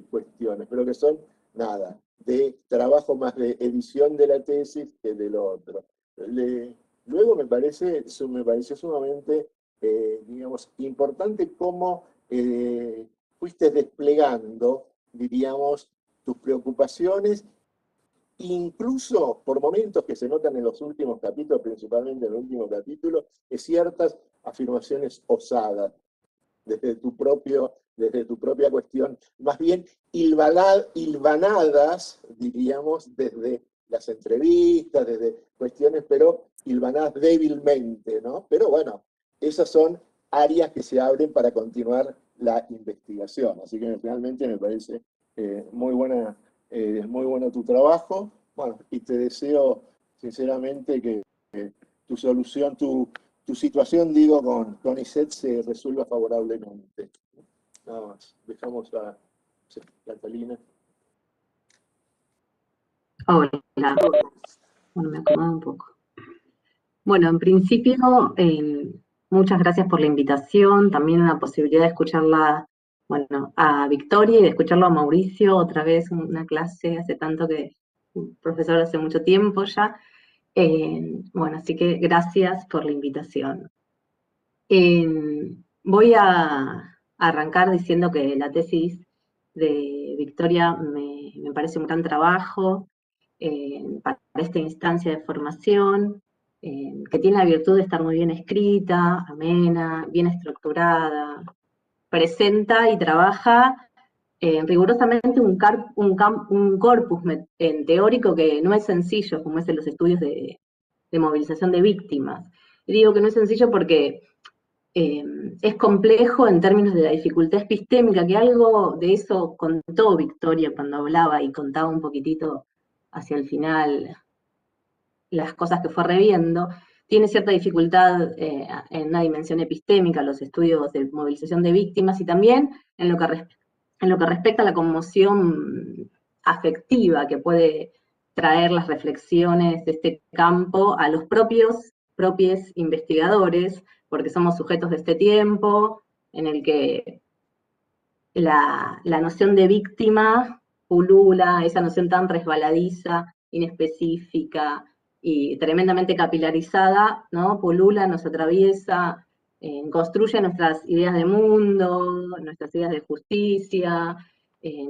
cuestiones, pero que son, nada, de trabajo más de edición de la tesis que de lo otro. Luego me pareció sumamente, digamos, importante cómo fuiste desplegando, diríamos, tus preocupaciones, incluso por momentos que se notan en los últimos capítulos, principalmente en el último capítulo, es ciertas afirmaciones osadas desde tu propia cuestión, más bien hilvanadas, diríamos, desde las entrevistas, desde cuestiones, pero hilvanadas débilmente, ¿no? Pero bueno, esas son áreas que se abren para continuar la investigación, así que finalmente me parece muy bueno tu trabajo, bueno, y te deseo sinceramente que tu solución, tu situación, digo, con ISET se resuelva favorablemente. Nada más. Dejamos a Catalina. Hola. Bueno, me acomodo un poco. Bueno, en principio, muchas gracias por la invitación, también la posibilidad de escucharla, bueno, a Victoria y de escucharlo a Mauricio, otra vez una clase, hace tanto que, profesor hace mucho tiempo ya. Bueno, así que gracias por la invitación. Voy a arrancar diciendo que la tesis de Victoria me parece un gran trabajo para esta instancia de formación, que tiene la virtud de estar muy bien escrita, amena, bien estructurada, presenta y trabaja rigurosamente un corpus teórico que no es sencillo, como es en los estudios de movilización de víctimas. Y digo que no es sencillo porque es complejo en términos de la dificultad epistémica, que algo de eso contó Victoria cuando hablaba y contaba un poquitito hacia el final las cosas que fue reviendo. Tiene cierta dificultad en una dimensión epistémica, los estudios de movilización de víctimas, y también en lo que respecta a la conmoción afectiva que puede traer las reflexiones de este campo a los propios investigadores, porque somos sujetos de este tiempo en el que la noción de víctima pulula, esa noción tan resbaladiza, inespecífica y tremendamente capilarizada, ¿no? Pulula, nos atraviesa, construye nuestras ideas de mundo, nuestras ideas de justicia,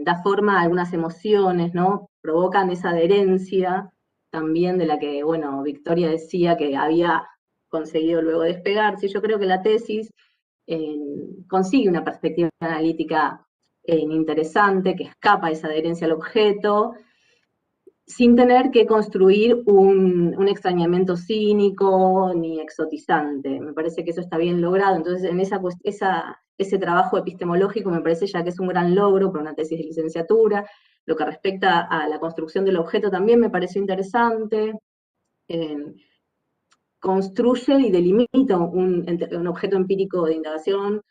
da forma a algunas emociones, ¿no? Provocan esa adherencia también de la que, bueno, Victoria decía que había conseguido luego despegarse. Yo creo que la tesis consigue una perspectiva analítica interesante, que escapa de esa adherencia al objeto, sin tener que construir un extrañamiento cínico ni exotizante. Me parece que eso está bien logrado. Entonces, en ese trabajo epistemológico me parece ya que es un gran logro para una tesis de licenciatura. Lo que respecta a la construcción del objeto también me pareció interesante. Construye y delimita un objeto empírico de indagación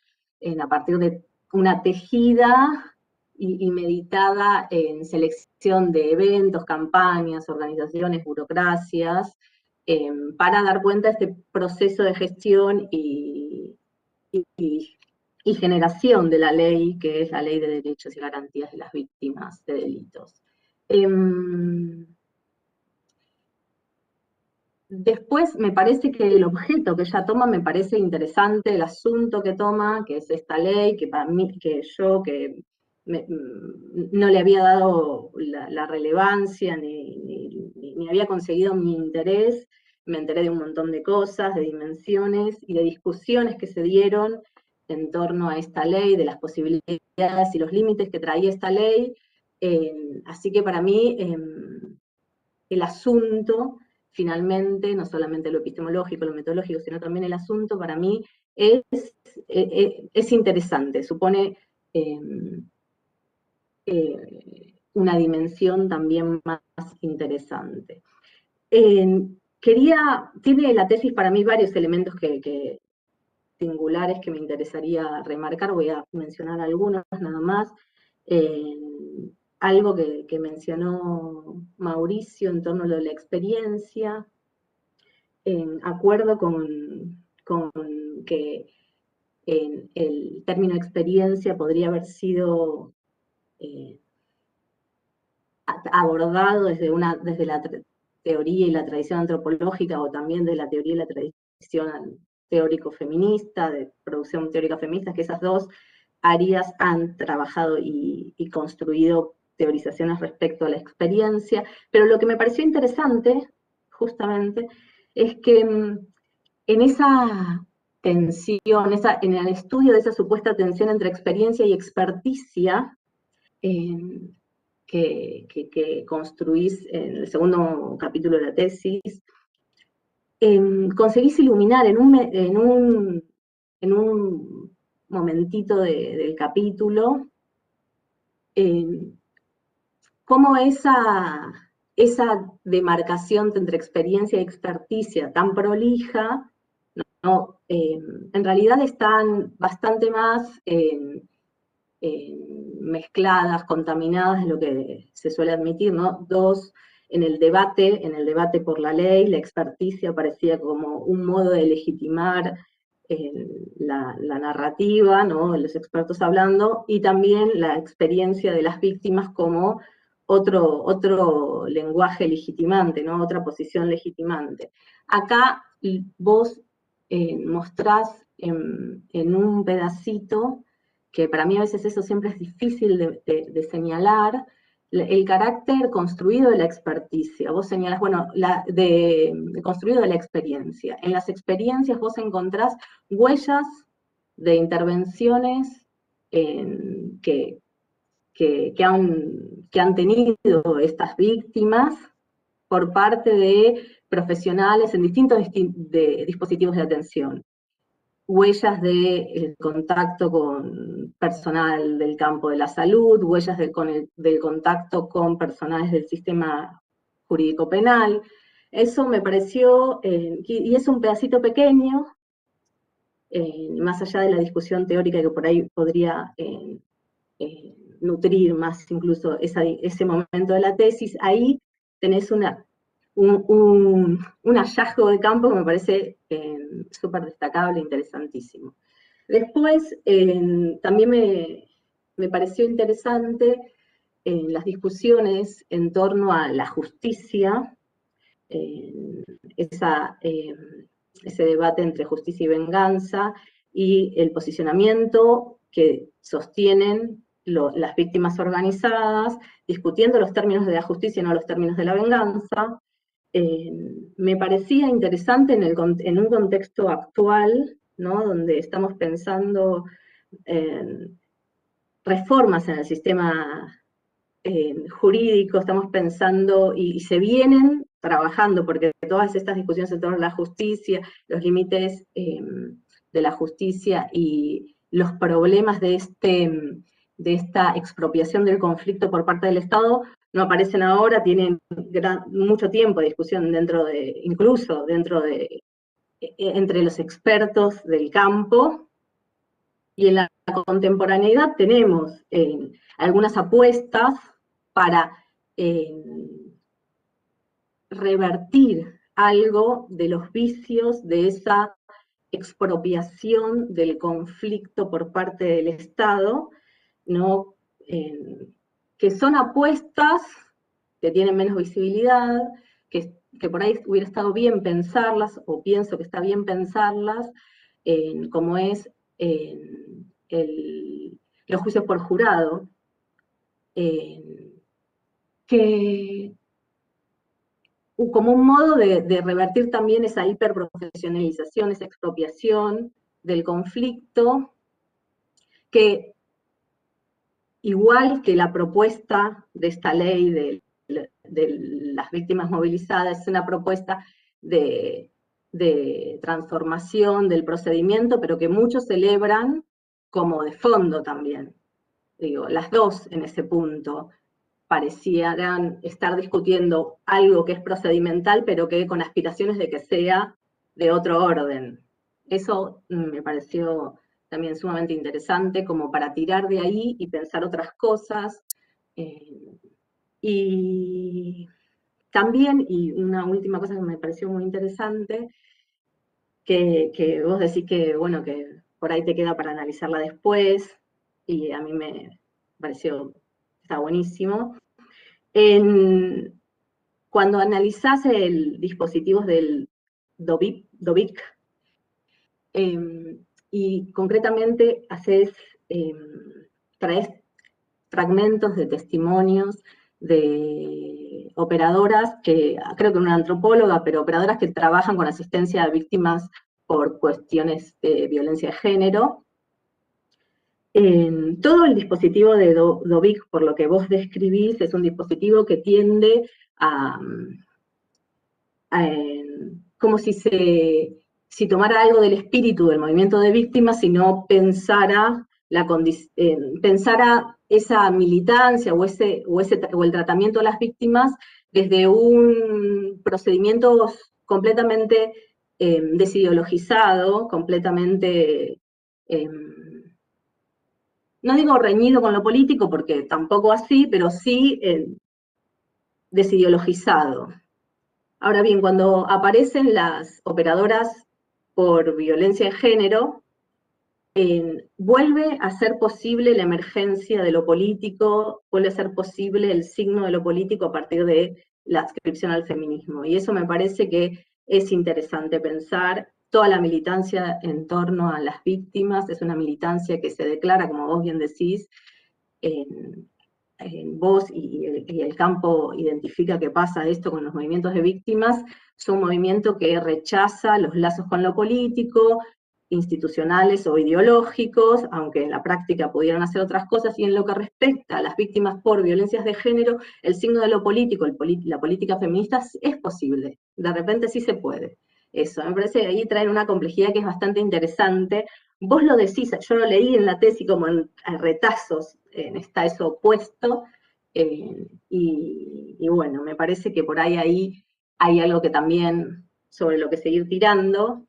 a partir de una tejida y meditada selección de eventos, campañas, organizaciones, burocracias, para dar cuenta de este proceso de gestión y generación de la ley, que es la Ley de Derechos y Garantías de las Víctimas de Delitos. Después me parece que el objeto que ella toma me parece interesante, el asunto que toma, que es esta ley, que para mí, que no le había dado la relevancia, ni había conseguido mi interés. Me enteré de un montón de cosas, de dimensiones y de discusiones que se dieron en torno a esta ley, de las posibilidades y los límites que traía esta ley. Así que para mí el asunto, finalmente, no solamente lo epistemológico, lo metodológico, sino también el asunto, para mí es interesante, supone una dimensión también más interesante. Tiene la tesis para mí varios elementos singulares que me interesaría remarcar, voy a mencionar algunos nada más. Algo que mencionó Mauricio en torno a lo de la experiencia, en acuerdo con que el término experiencia podría haber sido abordado desde la teoría y la tradición antropológica, o también de la teoría y la tradición teórico-feminista, de producción teórica feminista, que esas dos áreas han trabajado y construido teorizaciones respecto a la experiencia. Pero lo que me pareció interesante, justamente, es que en esa tensión, en el estudio de esa supuesta tensión entre experiencia y experticia, que construís en el segundo capítulo de la tesis, conseguís iluminar en un momentito del capítulo cómo esa demarcación entre experiencia y experticia tan prolija, ¿no? En realidad están bastante más mezcladas, contaminadas de lo que se suele admitir, ¿no? En el debate por la ley, la experticia parecía como un modo de legitimar la narrativa, ¿no? Los expertos hablando, y también la experiencia de las víctimas como otro lenguaje legitimante, ¿no? Otra posición legitimante. Acá vos mostrás en un pedacito, que para mí a veces eso siempre es difícil de señalar, el carácter construido de la experticia. Vos señalás, bueno, construido de la experiencia. En las experiencias vos encontrás huellas de intervenciones que han tenido estas víctimas por parte de profesionales en distintos dispositivos de atención. Huellas del contacto con personal del campo de la salud, huellas del contacto con personales del sistema jurídico penal. Eso me pareció, y es un pedacito pequeño, más allá de la discusión teórica que por ahí podría nutrir más incluso ese momento de la tesis, ahí tenés un hallazgo de campo que me parece súper destacable e interesantísimo. Después, también me pareció interesante las discusiones en torno a la justicia, ese debate entre justicia y venganza, y el posicionamiento que sostienen las víctimas organizadas, discutiendo los términos de la justicia y no los términos de la venganza. Me parecía interesante en un contexto actual, ¿no? Donde estamos pensando en reformas en el sistema jurídico, estamos pensando y se vienen trabajando, porque todas estas discusiones en torno a la justicia, los límites de la justicia y los problemas de esta expropiación del conflicto por parte del Estado no aparecen ahora, tienen mucho tiempo de discusión incluso entre los expertos del campo, y en la contemporaneidad tenemos algunas apuestas para revertir algo de los vicios de esa expropiación del conflicto por parte del Estado, ¿no? Que son apuestas que tienen menos visibilidad, que por ahí hubiera estado bien pensarlas, o pienso que está bien pensarlas, como es los juicios por jurado, que como un modo de revertir también esa hiperprofesionalización, esa expropiación del conflicto, que igual que la propuesta de esta ley de las víctimas movilizadas, es una propuesta de transformación del procedimiento, pero que muchos celebran como de fondo también. Digo, las dos en ese punto parecieran estar discutiendo algo que es procedimental, pero que con aspiraciones de que sea de otro orden. Eso me pareció también sumamente interesante, como para tirar de ahí y pensar otras cosas. Y también, y una última cosa que me pareció muy interesante, que vos decís que, bueno, que por ahí te queda para analizarla después, y a mí me pareció, está buenísimo. Cuando analizás el dispositivo del DOVIC, y concretamente traes fragmentos de testimonios de operadoras, creo que una antropóloga, pero operadoras que trabajan con asistencia a víctimas por cuestiones de violencia de género. Todo el dispositivo de DOVIC, por lo que vos describís, es un dispositivo que tiende como si tomara algo del espíritu del movimiento de víctimas y no pensara esa militancia o el tratamiento a las víctimas desde un procedimiento completamente desideologizado, completamente, no digo reñido con lo político, porque tampoco así, pero sí desideologizado. Ahora bien, cuando aparecen las operadoras por violencia de género, vuelve a ser posible la emergencia de lo político, vuelve a ser posible el signo de lo político a partir de la adscripción al feminismo. Y eso me parece que es interesante pensar. Toda la militancia en torno a las víctimas es una militancia que se declara, como vos bien decís, vos y el campo identifica que pasa esto con los movimientos de víctimas, es un movimiento que rechaza los lazos con lo político, institucionales o ideológicos, aunque en la práctica pudieran hacer otras cosas, y en lo que respecta a las víctimas por violencias de género, el signo de lo político, la política feminista es posible, de repente sí se puede. Eso, me parece que ahí traen una complejidad que es bastante interesante. Vos lo decís, yo lo leí en la tesis como en retazos, está eso opuesto, y bueno, me parece que por ahí hay algo que también, sobre lo que seguir tirando.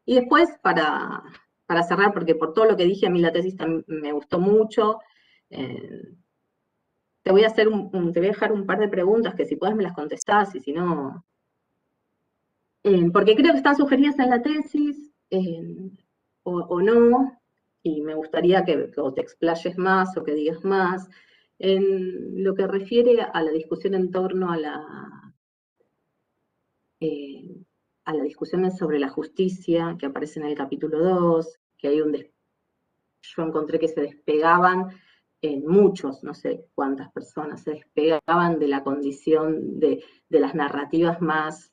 Y después, para cerrar, porque por todo lo que dije, a mí la tesis también me gustó mucho, te voy a dejar un par de preguntas que si podés me las contestás, y si no... porque creo que están sugeridas en la tesis, o no, y me gustaría que o te explayes más o que digas más. En lo que refiere a la discusión en torno a la discusión sobre la justicia, que aparece en el capítulo 2, que hay yo encontré que se despegaban muchos, no sé cuántas personas, se despegaban de la condición de las narrativas más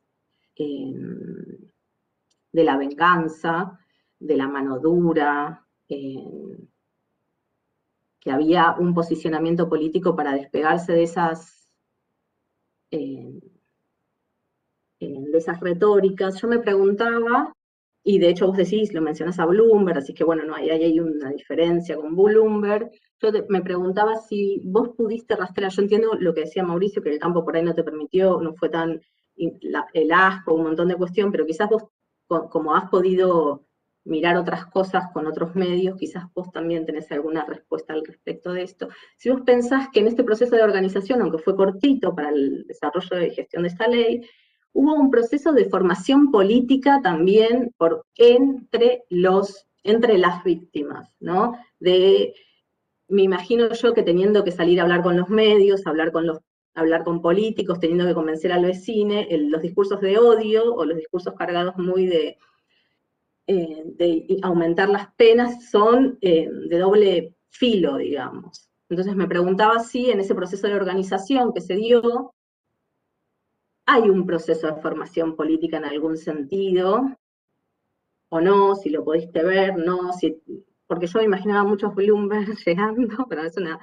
de la venganza, de la mano dura, que había un posicionamiento político para despegarse de esas retóricas. Yo me preguntaba, y de hecho vos decís, lo mencionás a Bloomberg, así que bueno, no, ahí hay una diferencia con Bloomberg. Yo me preguntaba si vos pudiste rastrear, yo entiendo lo que decía Mauricio, que el campo por ahí no te permitió, no fue tan el asco, un montón de cuestión, pero quizás vos, como has podido mirar otras cosas con otros medios, quizás vos también tenés alguna respuesta al respecto de esto. Si vos pensás que en este proceso de organización, aunque fue cortito para el desarrollo y gestión de esta ley, hubo un proceso de formación política también entre las víctimas, ¿no? Me imagino yo que teniendo que salir a hablar con los medios, hablar con políticos, teniendo que convencer al vecino, los discursos de odio o los discursos cargados muy de aumentar las penas son de doble filo, digamos, Entonces me preguntaba si en ese proceso de organización que se dio, hay un proceso de formación política en algún sentido, o no, si lo pudiste ver, no, porque yo me imaginaba muchos Bloomberg llegando, pero es una...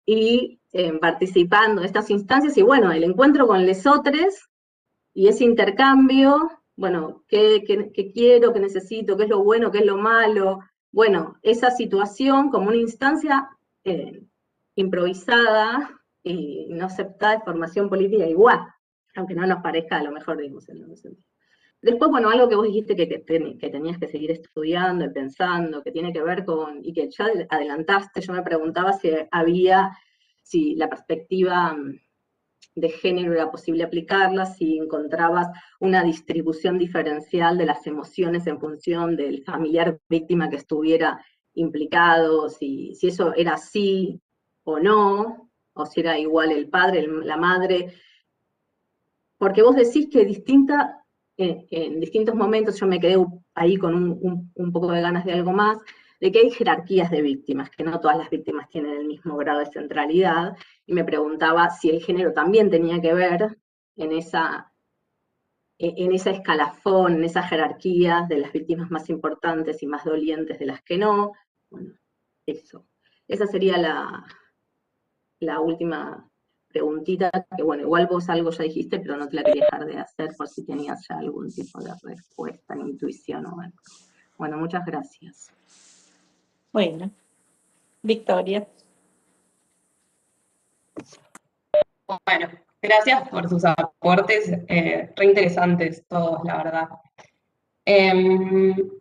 y participando en estas instancias, y bueno, el encuentro con lesotres, y ese intercambio, bueno, ¿qué quiero, qué necesito, qué es lo bueno, qué es lo malo? Bueno, esa situación como una instancia improvisada y no aceptada de formación política igual, aunque no nos parezca a lo mejor, digamos, en algún sentido. Después, bueno, algo que vos dijiste que tenías que seguir estudiando y pensando, que tiene que ver con, y que ya adelantaste, yo me preguntaba si la perspectiva de género era posible aplicarla, si encontrabas una distribución diferencial de las emociones en función del familiar víctima que estuviera implicado, si eso era así o no, o si era igual el padre, la madre, porque vos decís que en distintos momentos, yo me quedé ahí con un poco de ganas de algo más, de que hay jerarquías de víctimas, que no todas las víctimas tienen el mismo grado de centralidad, y me preguntaba si el género también tenía que ver en esa escalafón, en esa jerarquía de las víctimas más importantes y más dolientes de las que no. Bueno, eso. Esa sería la última preguntita, que bueno, igual vos algo ya dijiste, pero no te la quería dejar de hacer por si tenías ya algún tipo de respuesta, intuición o algo. Bueno, muchas gracias. Bueno, Victoria. Bueno, gracias por sus aportes, re interesantes todos, la verdad.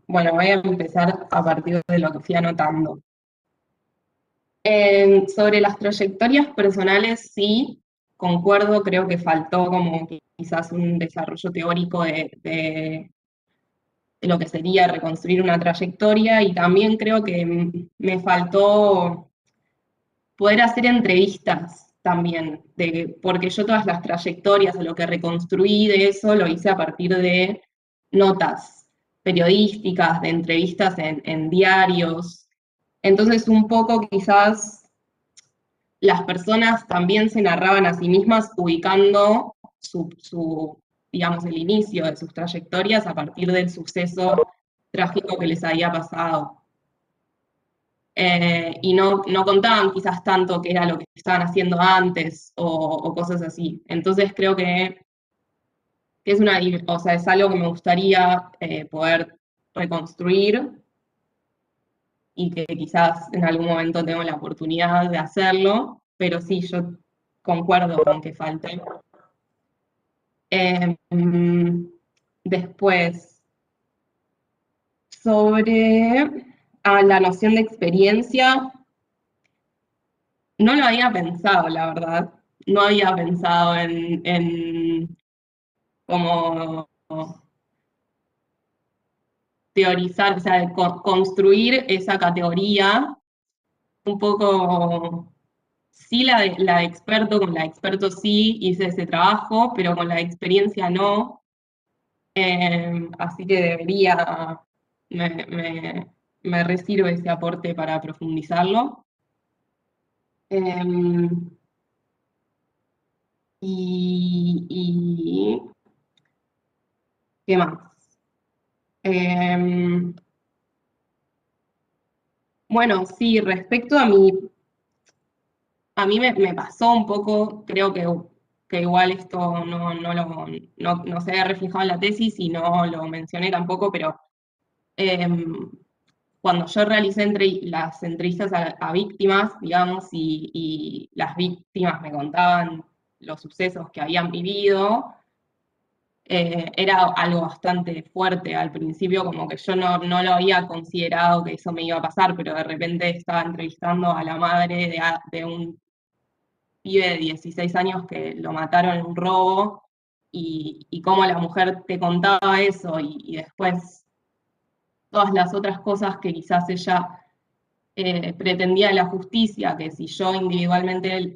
Bueno, voy a empezar a partir de lo que fui anotando. Sobre las trayectorias personales, sí, concuerdo, creo que faltó como quizás un desarrollo teórico de lo que sería reconstruir una trayectoria, y también creo que me faltó poder hacer entrevistas también, porque yo todas las trayectorias o lo que reconstruí de eso lo hice a partir de notas periodísticas, de entrevistas en diarios. Entonces un poco quizás las personas también se narraban a sí mismas ubicando digamos, el inicio de sus trayectorias a partir del suceso trágico que les había pasado. Y no contaban quizás tanto qué era lo que estaban haciendo antes o cosas así. Entonces creo que es algo que me gustaría poder reconstruir, y que quizás en algún momento tengo la oportunidad de hacerlo, pero sí, yo concuerdo con que falta. Después, sobre la noción de experiencia, no lo había pensado, la verdad. No había pensado en como teorizar, o sea, construir esa categoría un poco. Sí, la de experto, con la de experto sí hice ese trabajo, pero con la de experiencia no. Así que me resirve ese aporte para profundizarlo. Y ¿qué más? Bueno, sí, respecto a mí me pasó un poco, creo que igual esto no se ha reflejado en la tesis y no lo mencioné tampoco, pero cuando yo realicé las entrevistas a víctimas, digamos, y las víctimas me contaban los sucesos que habían vivido, era algo bastante fuerte al principio, como que yo no lo había considerado que eso me iba a pasar, pero de repente estaba entrevistando a la madre de un pibe de 16 años que lo mataron en un robo, y cómo la mujer te contaba eso, y después todas las otras cosas que quizás ella pretendía de la justicia, que si yo individualmente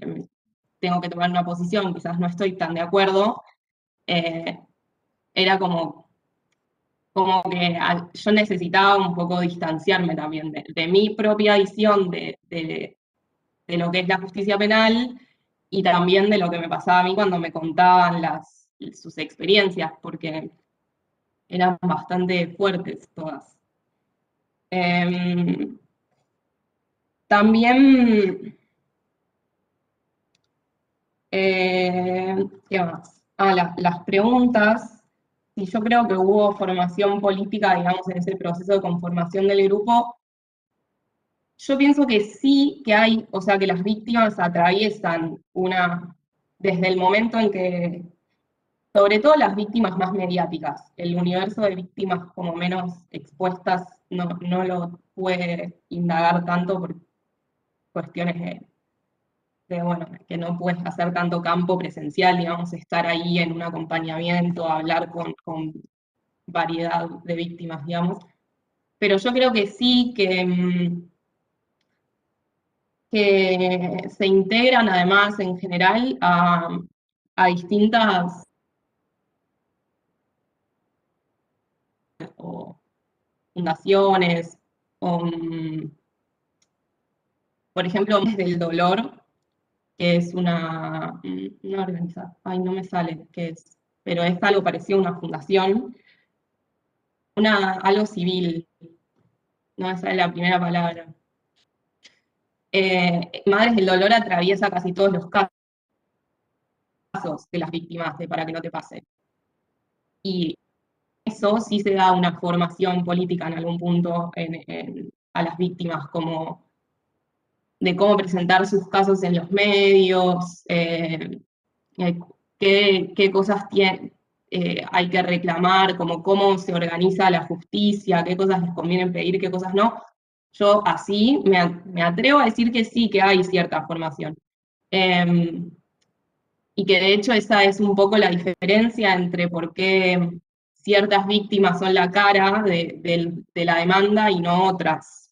tengo que tomar una posición, quizás no estoy tan de acuerdo, era como que yo necesitaba un poco distanciarme también de mi propia visión de de lo que es la justicia penal y también de lo que me pasaba a mí cuando me contaban sus experiencias, porque eran bastante fuertes todas. También, ¿qué más? Las preguntas, y yo creo que hubo formación política, digamos, en ese proceso de conformación del grupo. Yo pienso que sí que hay, o sea, que las víctimas atraviesan desde el momento en que, sobre todo las víctimas más mediáticas, el universo de víctimas como menos expuestas no lo puede indagar tanto por cuestiones bueno, que no puedes hacer tanto campo presencial, digamos, estar ahí en un acompañamiento, hablar con variedad de víctimas, digamos. Pero yo creo que sí que se integran además en general a distintas fundaciones, por ejemplo, Mes del Dolor, que es una organización, ay, no me sale qué es, pero es algo parecido a una fundación, algo civil, no me sale la primera palabra. Madres del Dolor atraviesa casi todos los casos de las víctimas de Para que no te pase. Y eso sí se da una formación política en algún punto a las víctimas, como de cómo presentar sus casos en los medios, qué cosas hay que reclamar, como cómo se organiza la justicia, qué cosas les conviene pedir, qué cosas no. Yo así me atrevo a decir que sí, que hay cierta formación. Y que de hecho esa es un poco la diferencia entre por qué ciertas víctimas son la cara de la demanda y no otras.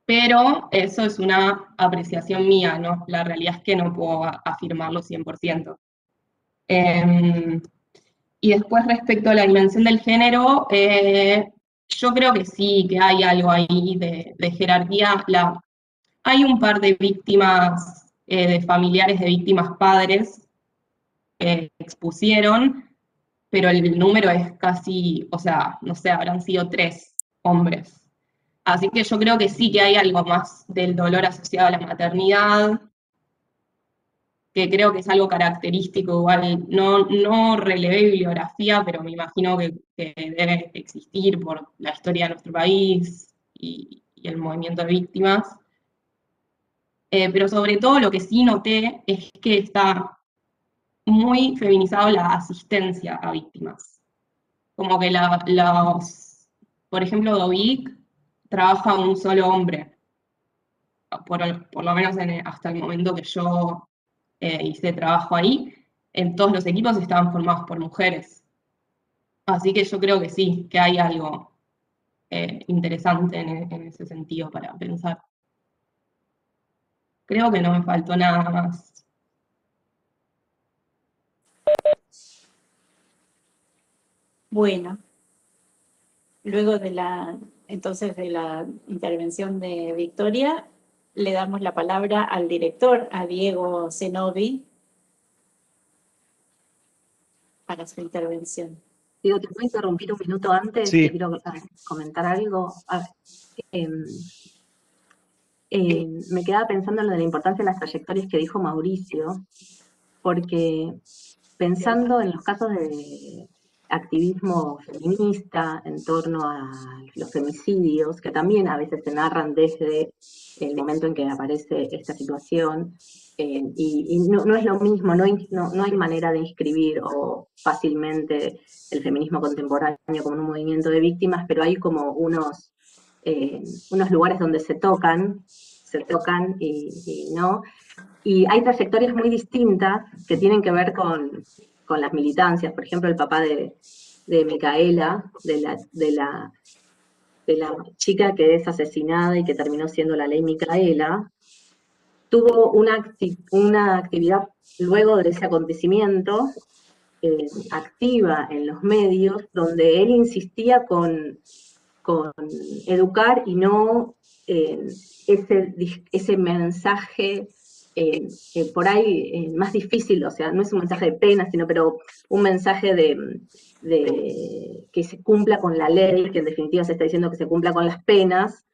Pero eso es una apreciación mía, ¿no? La realidad es que no puedo afirmarlo 100%. Y después respecto a la dimensión del género, yo creo que sí, que hay algo ahí de jerarquía. Hay un par de víctimas, de familiares de víctimas padres, que expusieron, pero el número es casi, o sea, no sé, habrán sido 3 hombres. Así que yo creo que sí que hay algo más del dolor asociado a la maternidad, que creo que es algo característico, igual no relevé bibliografía, pero me imagino que debe existir por la historia de nuestro país y el movimiento de víctimas. Pero sobre todo lo que sí noté es que está muy feminizado la asistencia a víctimas. Como que por ejemplo, Dovic trabaja un solo hombre, por lo menos hasta el momento que yo hice trabajo ahí, en todos los equipos estaban formados por mujeres. Así que yo creo que sí, que hay algo interesante en ese sentido para pensar. Creo que no me faltó nada más. Bueno, luego entonces de la intervención de Victoria, le damos la palabra al director, a Diego Zenobi, para su intervención. Diego, ¿te puedo interrumpir un minuto antes? Sí. Te quiero comentar algo. Me quedaba pensando en lo de la importancia de las trayectorias que dijo Mauricio, porque pensando en los casos de activismo feminista en torno a los femicidios, que también a veces se narran desde el momento en que aparece esta situación, y no es lo mismo, no hay manera de inscribir fácilmente el feminismo contemporáneo como un movimiento de víctimas, pero hay como unos lugares donde se tocan y no. Y hay trayectorias muy distintas que tienen que ver con las militancias. Por ejemplo, el papá de Micaela, de la chica que es asesinada y que terminó siendo la ley Micaela, tuvo una actividad luego de ese acontecimiento activa en los medios, donde él insistía con educar y no ese mensaje por ahí más difícil, o sea, no es un mensaje de pena, pero un mensaje de que se cumpla con la ley, que en definitiva se está diciendo que se cumpla con las penas.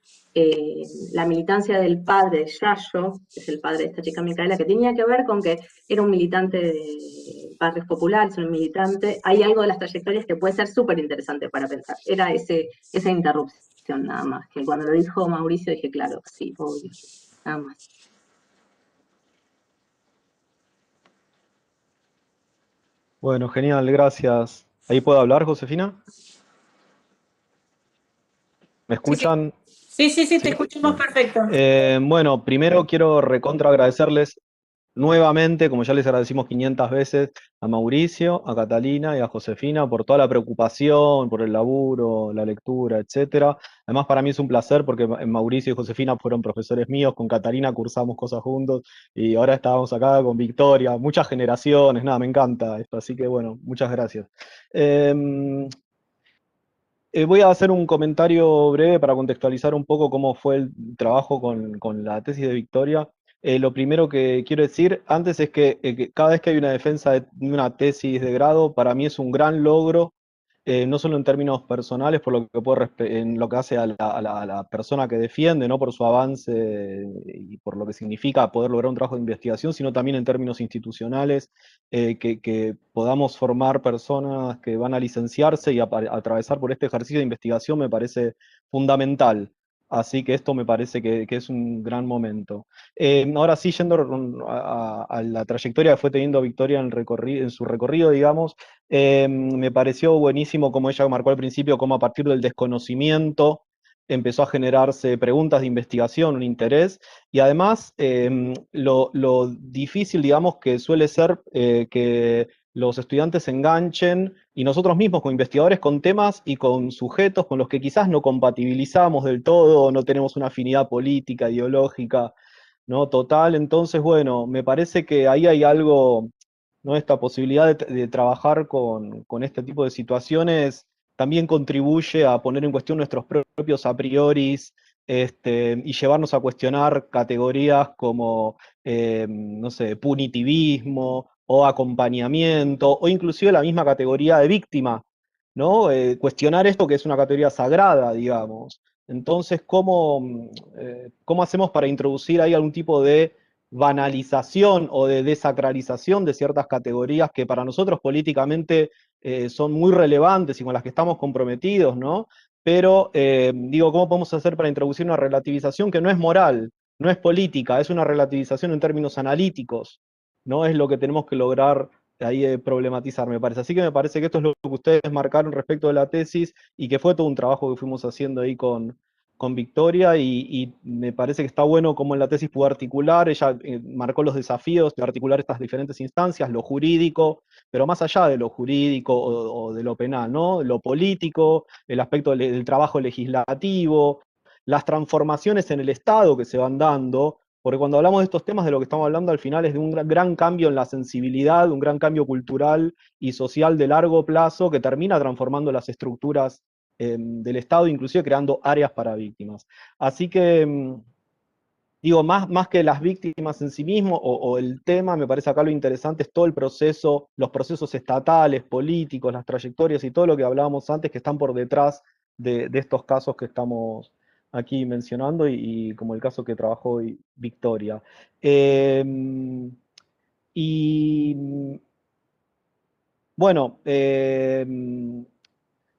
La militancia del padre de Yayo, que es el padre de esta chica Micaela, que tenía que ver con que era un militante de barrios populares, un militante, hay algo de las trayectorias que puede ser súper interesante para pensar. Era esa interrupción nada más, que cuando lo dijo Mauricio dije, claro, sí, obvio, nada más. Bueno, genial, gracias. ¿Ahí puedo hablar, Josefina? ¿Me escuchan? Sí, te ¿Sí? escuchamos perfecto. Bueno, primero quiero recontra agradecerles nuevamente, como ya les agradecimos 500 veces, a Mauricio, a Catalina y a Josefina por toda la preocupación, por el laburo, la lectura, etcétera. Además, para mí es un placer porque Mauricio y Josefina fueron profesores míos, con Catalina cursamos cosas juntos y ahora estábamos acá con Victoria, muchas generaciones, nada, me encanta esto, así que bueno, muchas gracias. Voy a hacer un comentario breve para contextualizar un poco cómo fue el trabajo con la tesis de Victoria. Lo primero que quiero decir antes es que cada vez que hay una defensa de una tesis de grado, para mí es un gran logro, no solo en términos personales, por lo que en lo que hace a la persona que defiende, ¿no? Por su avance y por lo que significa poder lograr un trabajo de investigación, sino también en términos institucionales, que podamos formar personas que van a licenciarse y atravesar por este ejercicio de investigación me parece fundamental. Así que esto me parece que es un gran momento. Ahora sí, yendo a la trayectoria que fue teniendo Victoria en su recorrido, digamos, me pareció buenísimo como ella marcó al principio, cómo a partir del desconocimiento empezó a generarse preguntas de investigación, un interés, y además lo difícil, digamos, que suele ser que los estudiantes se enganchen, y nosotros mismos como investigadores, con temas y con sujetos con los que quizás no compatibilizamos del todo, no tenemos una afinidad política, ideológica, ¿no? Total. Entonces, bueno, me parece que ahí hay algo, ¿no? Esta posibilidad de trabajar con este tipo de situaciones también contribuye a poner en cuestión nuestros propios a prioris, y llevarnos a cuestionar categorías como, no sé, punitivismo o acompañamiento, o inclusive la misma categoría de víctima, ¿no? Cuestionar esto que es una categoría sagrada, digamos. Entonces, ¿cómo hacemos para introducir ahí algún tipo de banalización o de desacralización de ciertas categorías que para nosotros políticamente son muy relevantes y con las que estamos comprometidos, ¿no? Pero, digo, ¿cómo podemos hacer para introducir una relativización que no es moral, no es política, es una relativización en términos analíticos, ¿no? Es lo que tenemos que lograr ahí problematizar, me parece. Así que me parece que esto es lo que ustedes marcaron respecto de la tesis y que fue todo un trabajo que fuimos haciendo ahí con Victoria, y me parece que está bueno cómo en la tesis pudo articular, ella marcó los desafíos de articular estas diferentes instancias, lo jurídico, pero más allá de lo jurídico o de lo penal, ¿no? Lo político, el aspecto del trabajo legislativo, las transformaciones en el Estado que se van dando, porque cuando hablamos de estos temas, de lo que estamos hablando al final es de un gran cambio en la sensibilidad, un gran cambio cultural y social de largo plazo que termina transformando las estructuras del Estado, inclusive creando áreas para víctimas. Así que, digo, más que las víctimas en sí mismo o el tema, me parece acá lo interesante es todo el proceso, los procesos estatales, políticos, las trayectorias y todo lo que hablábamos antes que están por detrás de estos casos que estamos aquí mencionando y como el caso que trabajó hoy Victoria. Y bueno,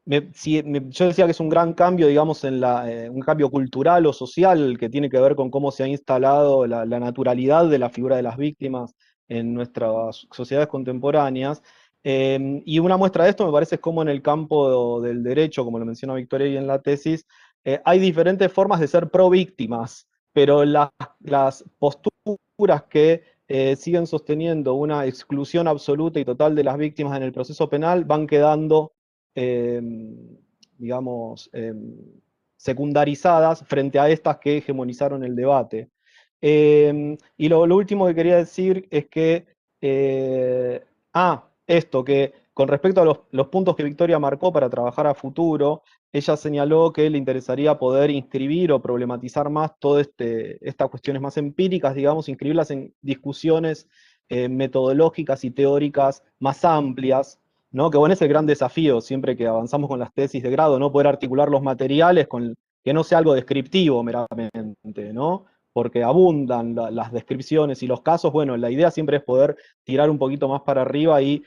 yo decía que es un gran cambio, digamos, un cambio cultural o social que tiene que ver con cómo se ha instalado la naturalidad de la figura de las víctimas en nuestras sociedades contemporáneas. Y una muestra de esto me parece es cómo en el campo del derecho, como lo menciona Victoria y en la tesis, hay diferentes formas de ser pro víctimas, pero las posturas que siguen sosteniendo una exclusión absoluta y total de las víctimas en el proceso penal van quedando, eh, digamos, secundarizadas frente a estas que hegemonizaron el debate. Y lo último que quería decir es que, esto, que con respecto a los puntos que Victoria marcó para trabajar a futuro, ella señaló que le interesaría poder inscribir o problematizar más todas estas cuestiones más empíricas, digamos, inscribirlas en discusiones metodológicas y teóricas más amplias, ¿no? Que bueno, es el gran desafío siempre que avanzamos con las tesis de grado, ¿no? Poder articular los materiales con que no sea algo descriptivo meramente, ¿no? Porque abundan las descripciones y los casos. Bueno, la idea siempre es poder tirar un poquito más para arriba y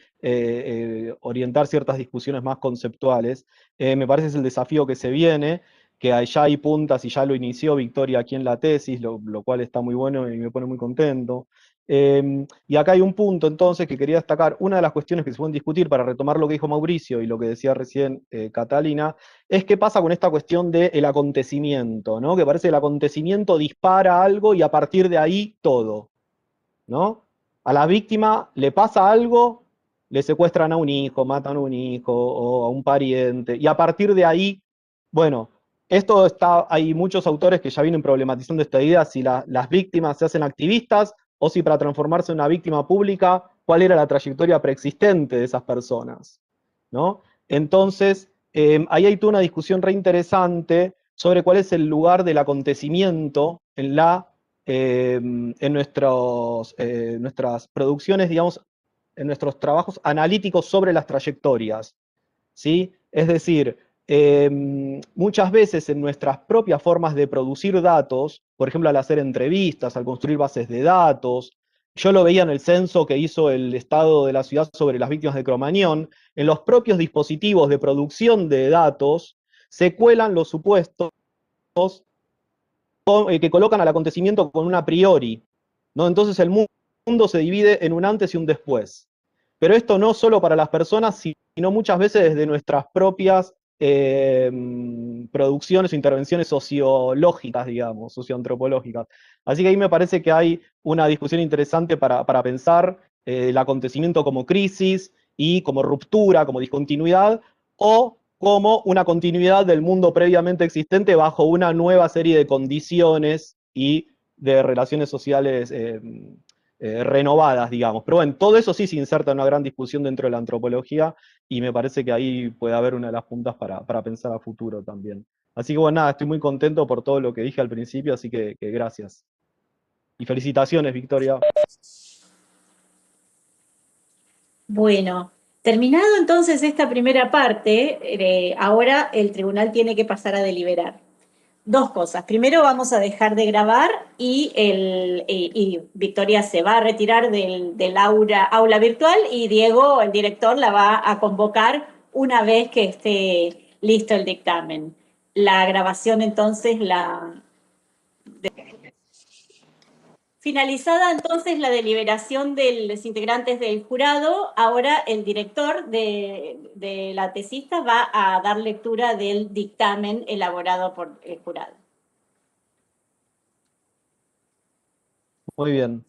orientar ciertas discusiones más conceptuales. Me parece que es el desafío que se viene, que ya hay puntas y ya lo inició Victoria aquí en la tesis, lo cual está muy bueno y me pone muy contento. Y acá hay un punto entonces que quería destacar. Una de las cuestiones que se pueden discutir, para retomar lo que dijo Mauricio y lo que decía recién Catalina, es qué pasa con esta cuestión del acontecimiento, ¿no? Que parece que el acontecimiento dispara algo y a partir de ahí todo, ¿no? A la víctima le pasa algo, le secuestran a un hijo, matan a un hijo o a un pariente, y a partir de ahí, bueno, hay muchos autores que ya vienen problematizando esta idea, si las víctimas se hacen activistas o si para transformarse en una víctima pública, cuál era la trayectoria preexistente de esas personas, ¿no? Entonces, ahí hay toda una discusión re interesante sobre cuál es el lugar del acontecimiento en nuestras producciones, digamos, en nuestros trabajos analíticos sobre las trayectorias, ¿sí? Es decir, muchas veces en nuestras propias formas de producir datos, por ejemplo, al hacer entrevistas, al construir bases de datos, yo lo veía en el censo que hizo el Estado de la ciudad sobre las víctimas de Cromañón, en los propios dispositivos de producción de datos se cuelan los supuestos que colocan al acontecimiento con un a priori, ¿no? Entonces el mundo se divide en un antes y un después. Pero esto no solo para las personas, sino muchas veces desde nuestras propias producciones o intervenciones sociológicas, digamos, socioantropológicas. Así que ahí me parece que hay una discusión interesante para pensar el acontecimiento como crisis y como ruptura, como discontinuidad, o como una continuidad del mundo previamente existente bajo una nueva serie de condiciones y de relaciones sociales renovadas, digamos. Pero bueno, todo eso sí se inserta en una gran discusión dentro de la antropología y me parece que ahí puede haber una de las puntas para pensar a futuro también. Así que bueno, nada, estoy muy contento por todo lo que dije al principio, así que gracias. Y felicitaciones, Victoria. Bueno, terminado entonces esta primera parte, ahora el tribunal tiene que pasar a deliberar. Dos cosas. Primero vamos a dejar de grabar y Victoria se va a retirar del aula virtual y Diego, el director, la va a convocar una vez que esté listo el dictamen. La grabación entonces Finalizada entonces la deliberación de los integrantes del jurado, ahora el director de la tesista va a dar lectura del dictamen elaborado por el jurado. Muy bien.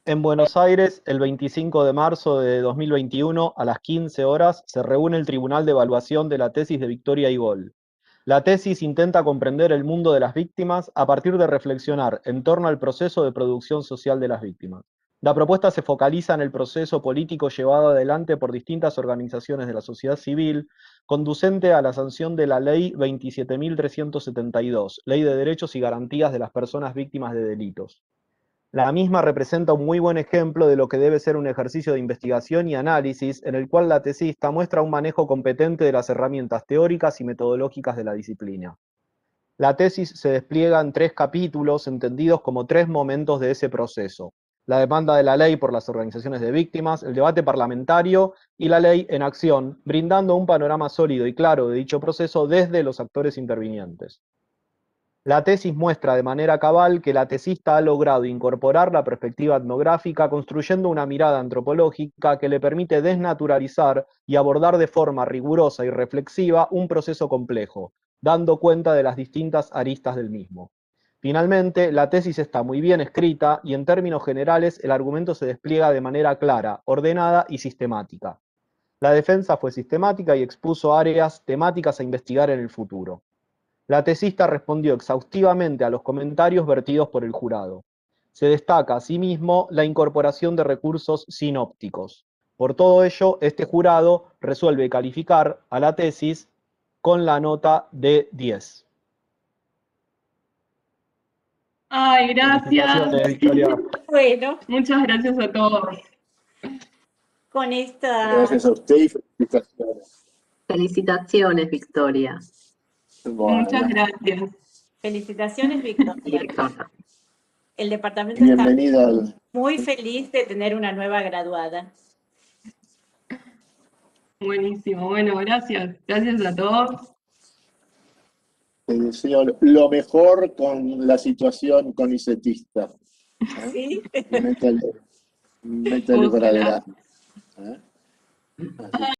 En Buenos Aires, el 25 de marzo de 2021, a las 15 horas, se reúne el Tribunal de Evaluación de la tesis de Victoria Igol. La tesis intenta comprender el mundo de las víctimas a partir de reflexionar en torno al proceso de producción social de las víctimas. La propuesta se focaliza en el proceso político llevado adelante por distintas organizaciones de la sociedad civil, conducente a la sanción de la Ley 27.372, Ley de Derechos y Garantías de las Personas Víctimas de Delitos. La misma representa un muy buen ejemplo de lo que debe ser un ejercicio de investigación y análisis en el cual la tesista muestra un manejo competente de las herramientas teóricas y metodológicas de la disciplina. La tesis se despliega en 3 capítulos entendidos como 3 momentos de ese proceso: la demanda de la ley por las organizaciones de víctimas, el debate parlamentario y la ley en acción, brindando un panorama sólido y claro de dicho proceso desde los actores intervinientes. La tesis muestra de manera cabal que la tesista ha logrado incorporar la perspectiva etnográfica construyendo una mirada antropológica que le permite desnaturalizar y abordar de forma rigurosa y reflexiva un proceso complejo, dando cuenta de las distintas aristas del mismo. Finalmente, la tesis está muy bien escrita y en términos generales el argumento se despliega de manera clara, ordenada y sistemática. La defensa fue sistemática y expuso áreas temáticas a investigar en el futuro. La tesista respondió exhaustivamente a los comentarios vertidos por el jurado. Se destaca asimismo la incorporación de recursos sinópticos. Por todo ello, este jurado resuelve calificar a la tesis con la nota de 10. Ay, gracias. Felicitaciones, Victoria. Bueno, Muchas gracias a todos. con esta... Gracias a usted y felicitaciones. Felicitaciones, Victoria. Bueno, Muchas gracias. Felicitaciones, Victoria. Directora. El departamento está bienvenida al... muy feliz de tener una nueva graduada. Buenísimo. Bueno, gracias. Gracias a todos. Te deseo lo mejor con la situación conicetista. ¿Sí? Métale para Ojalá. adelante. ¿Eh? Así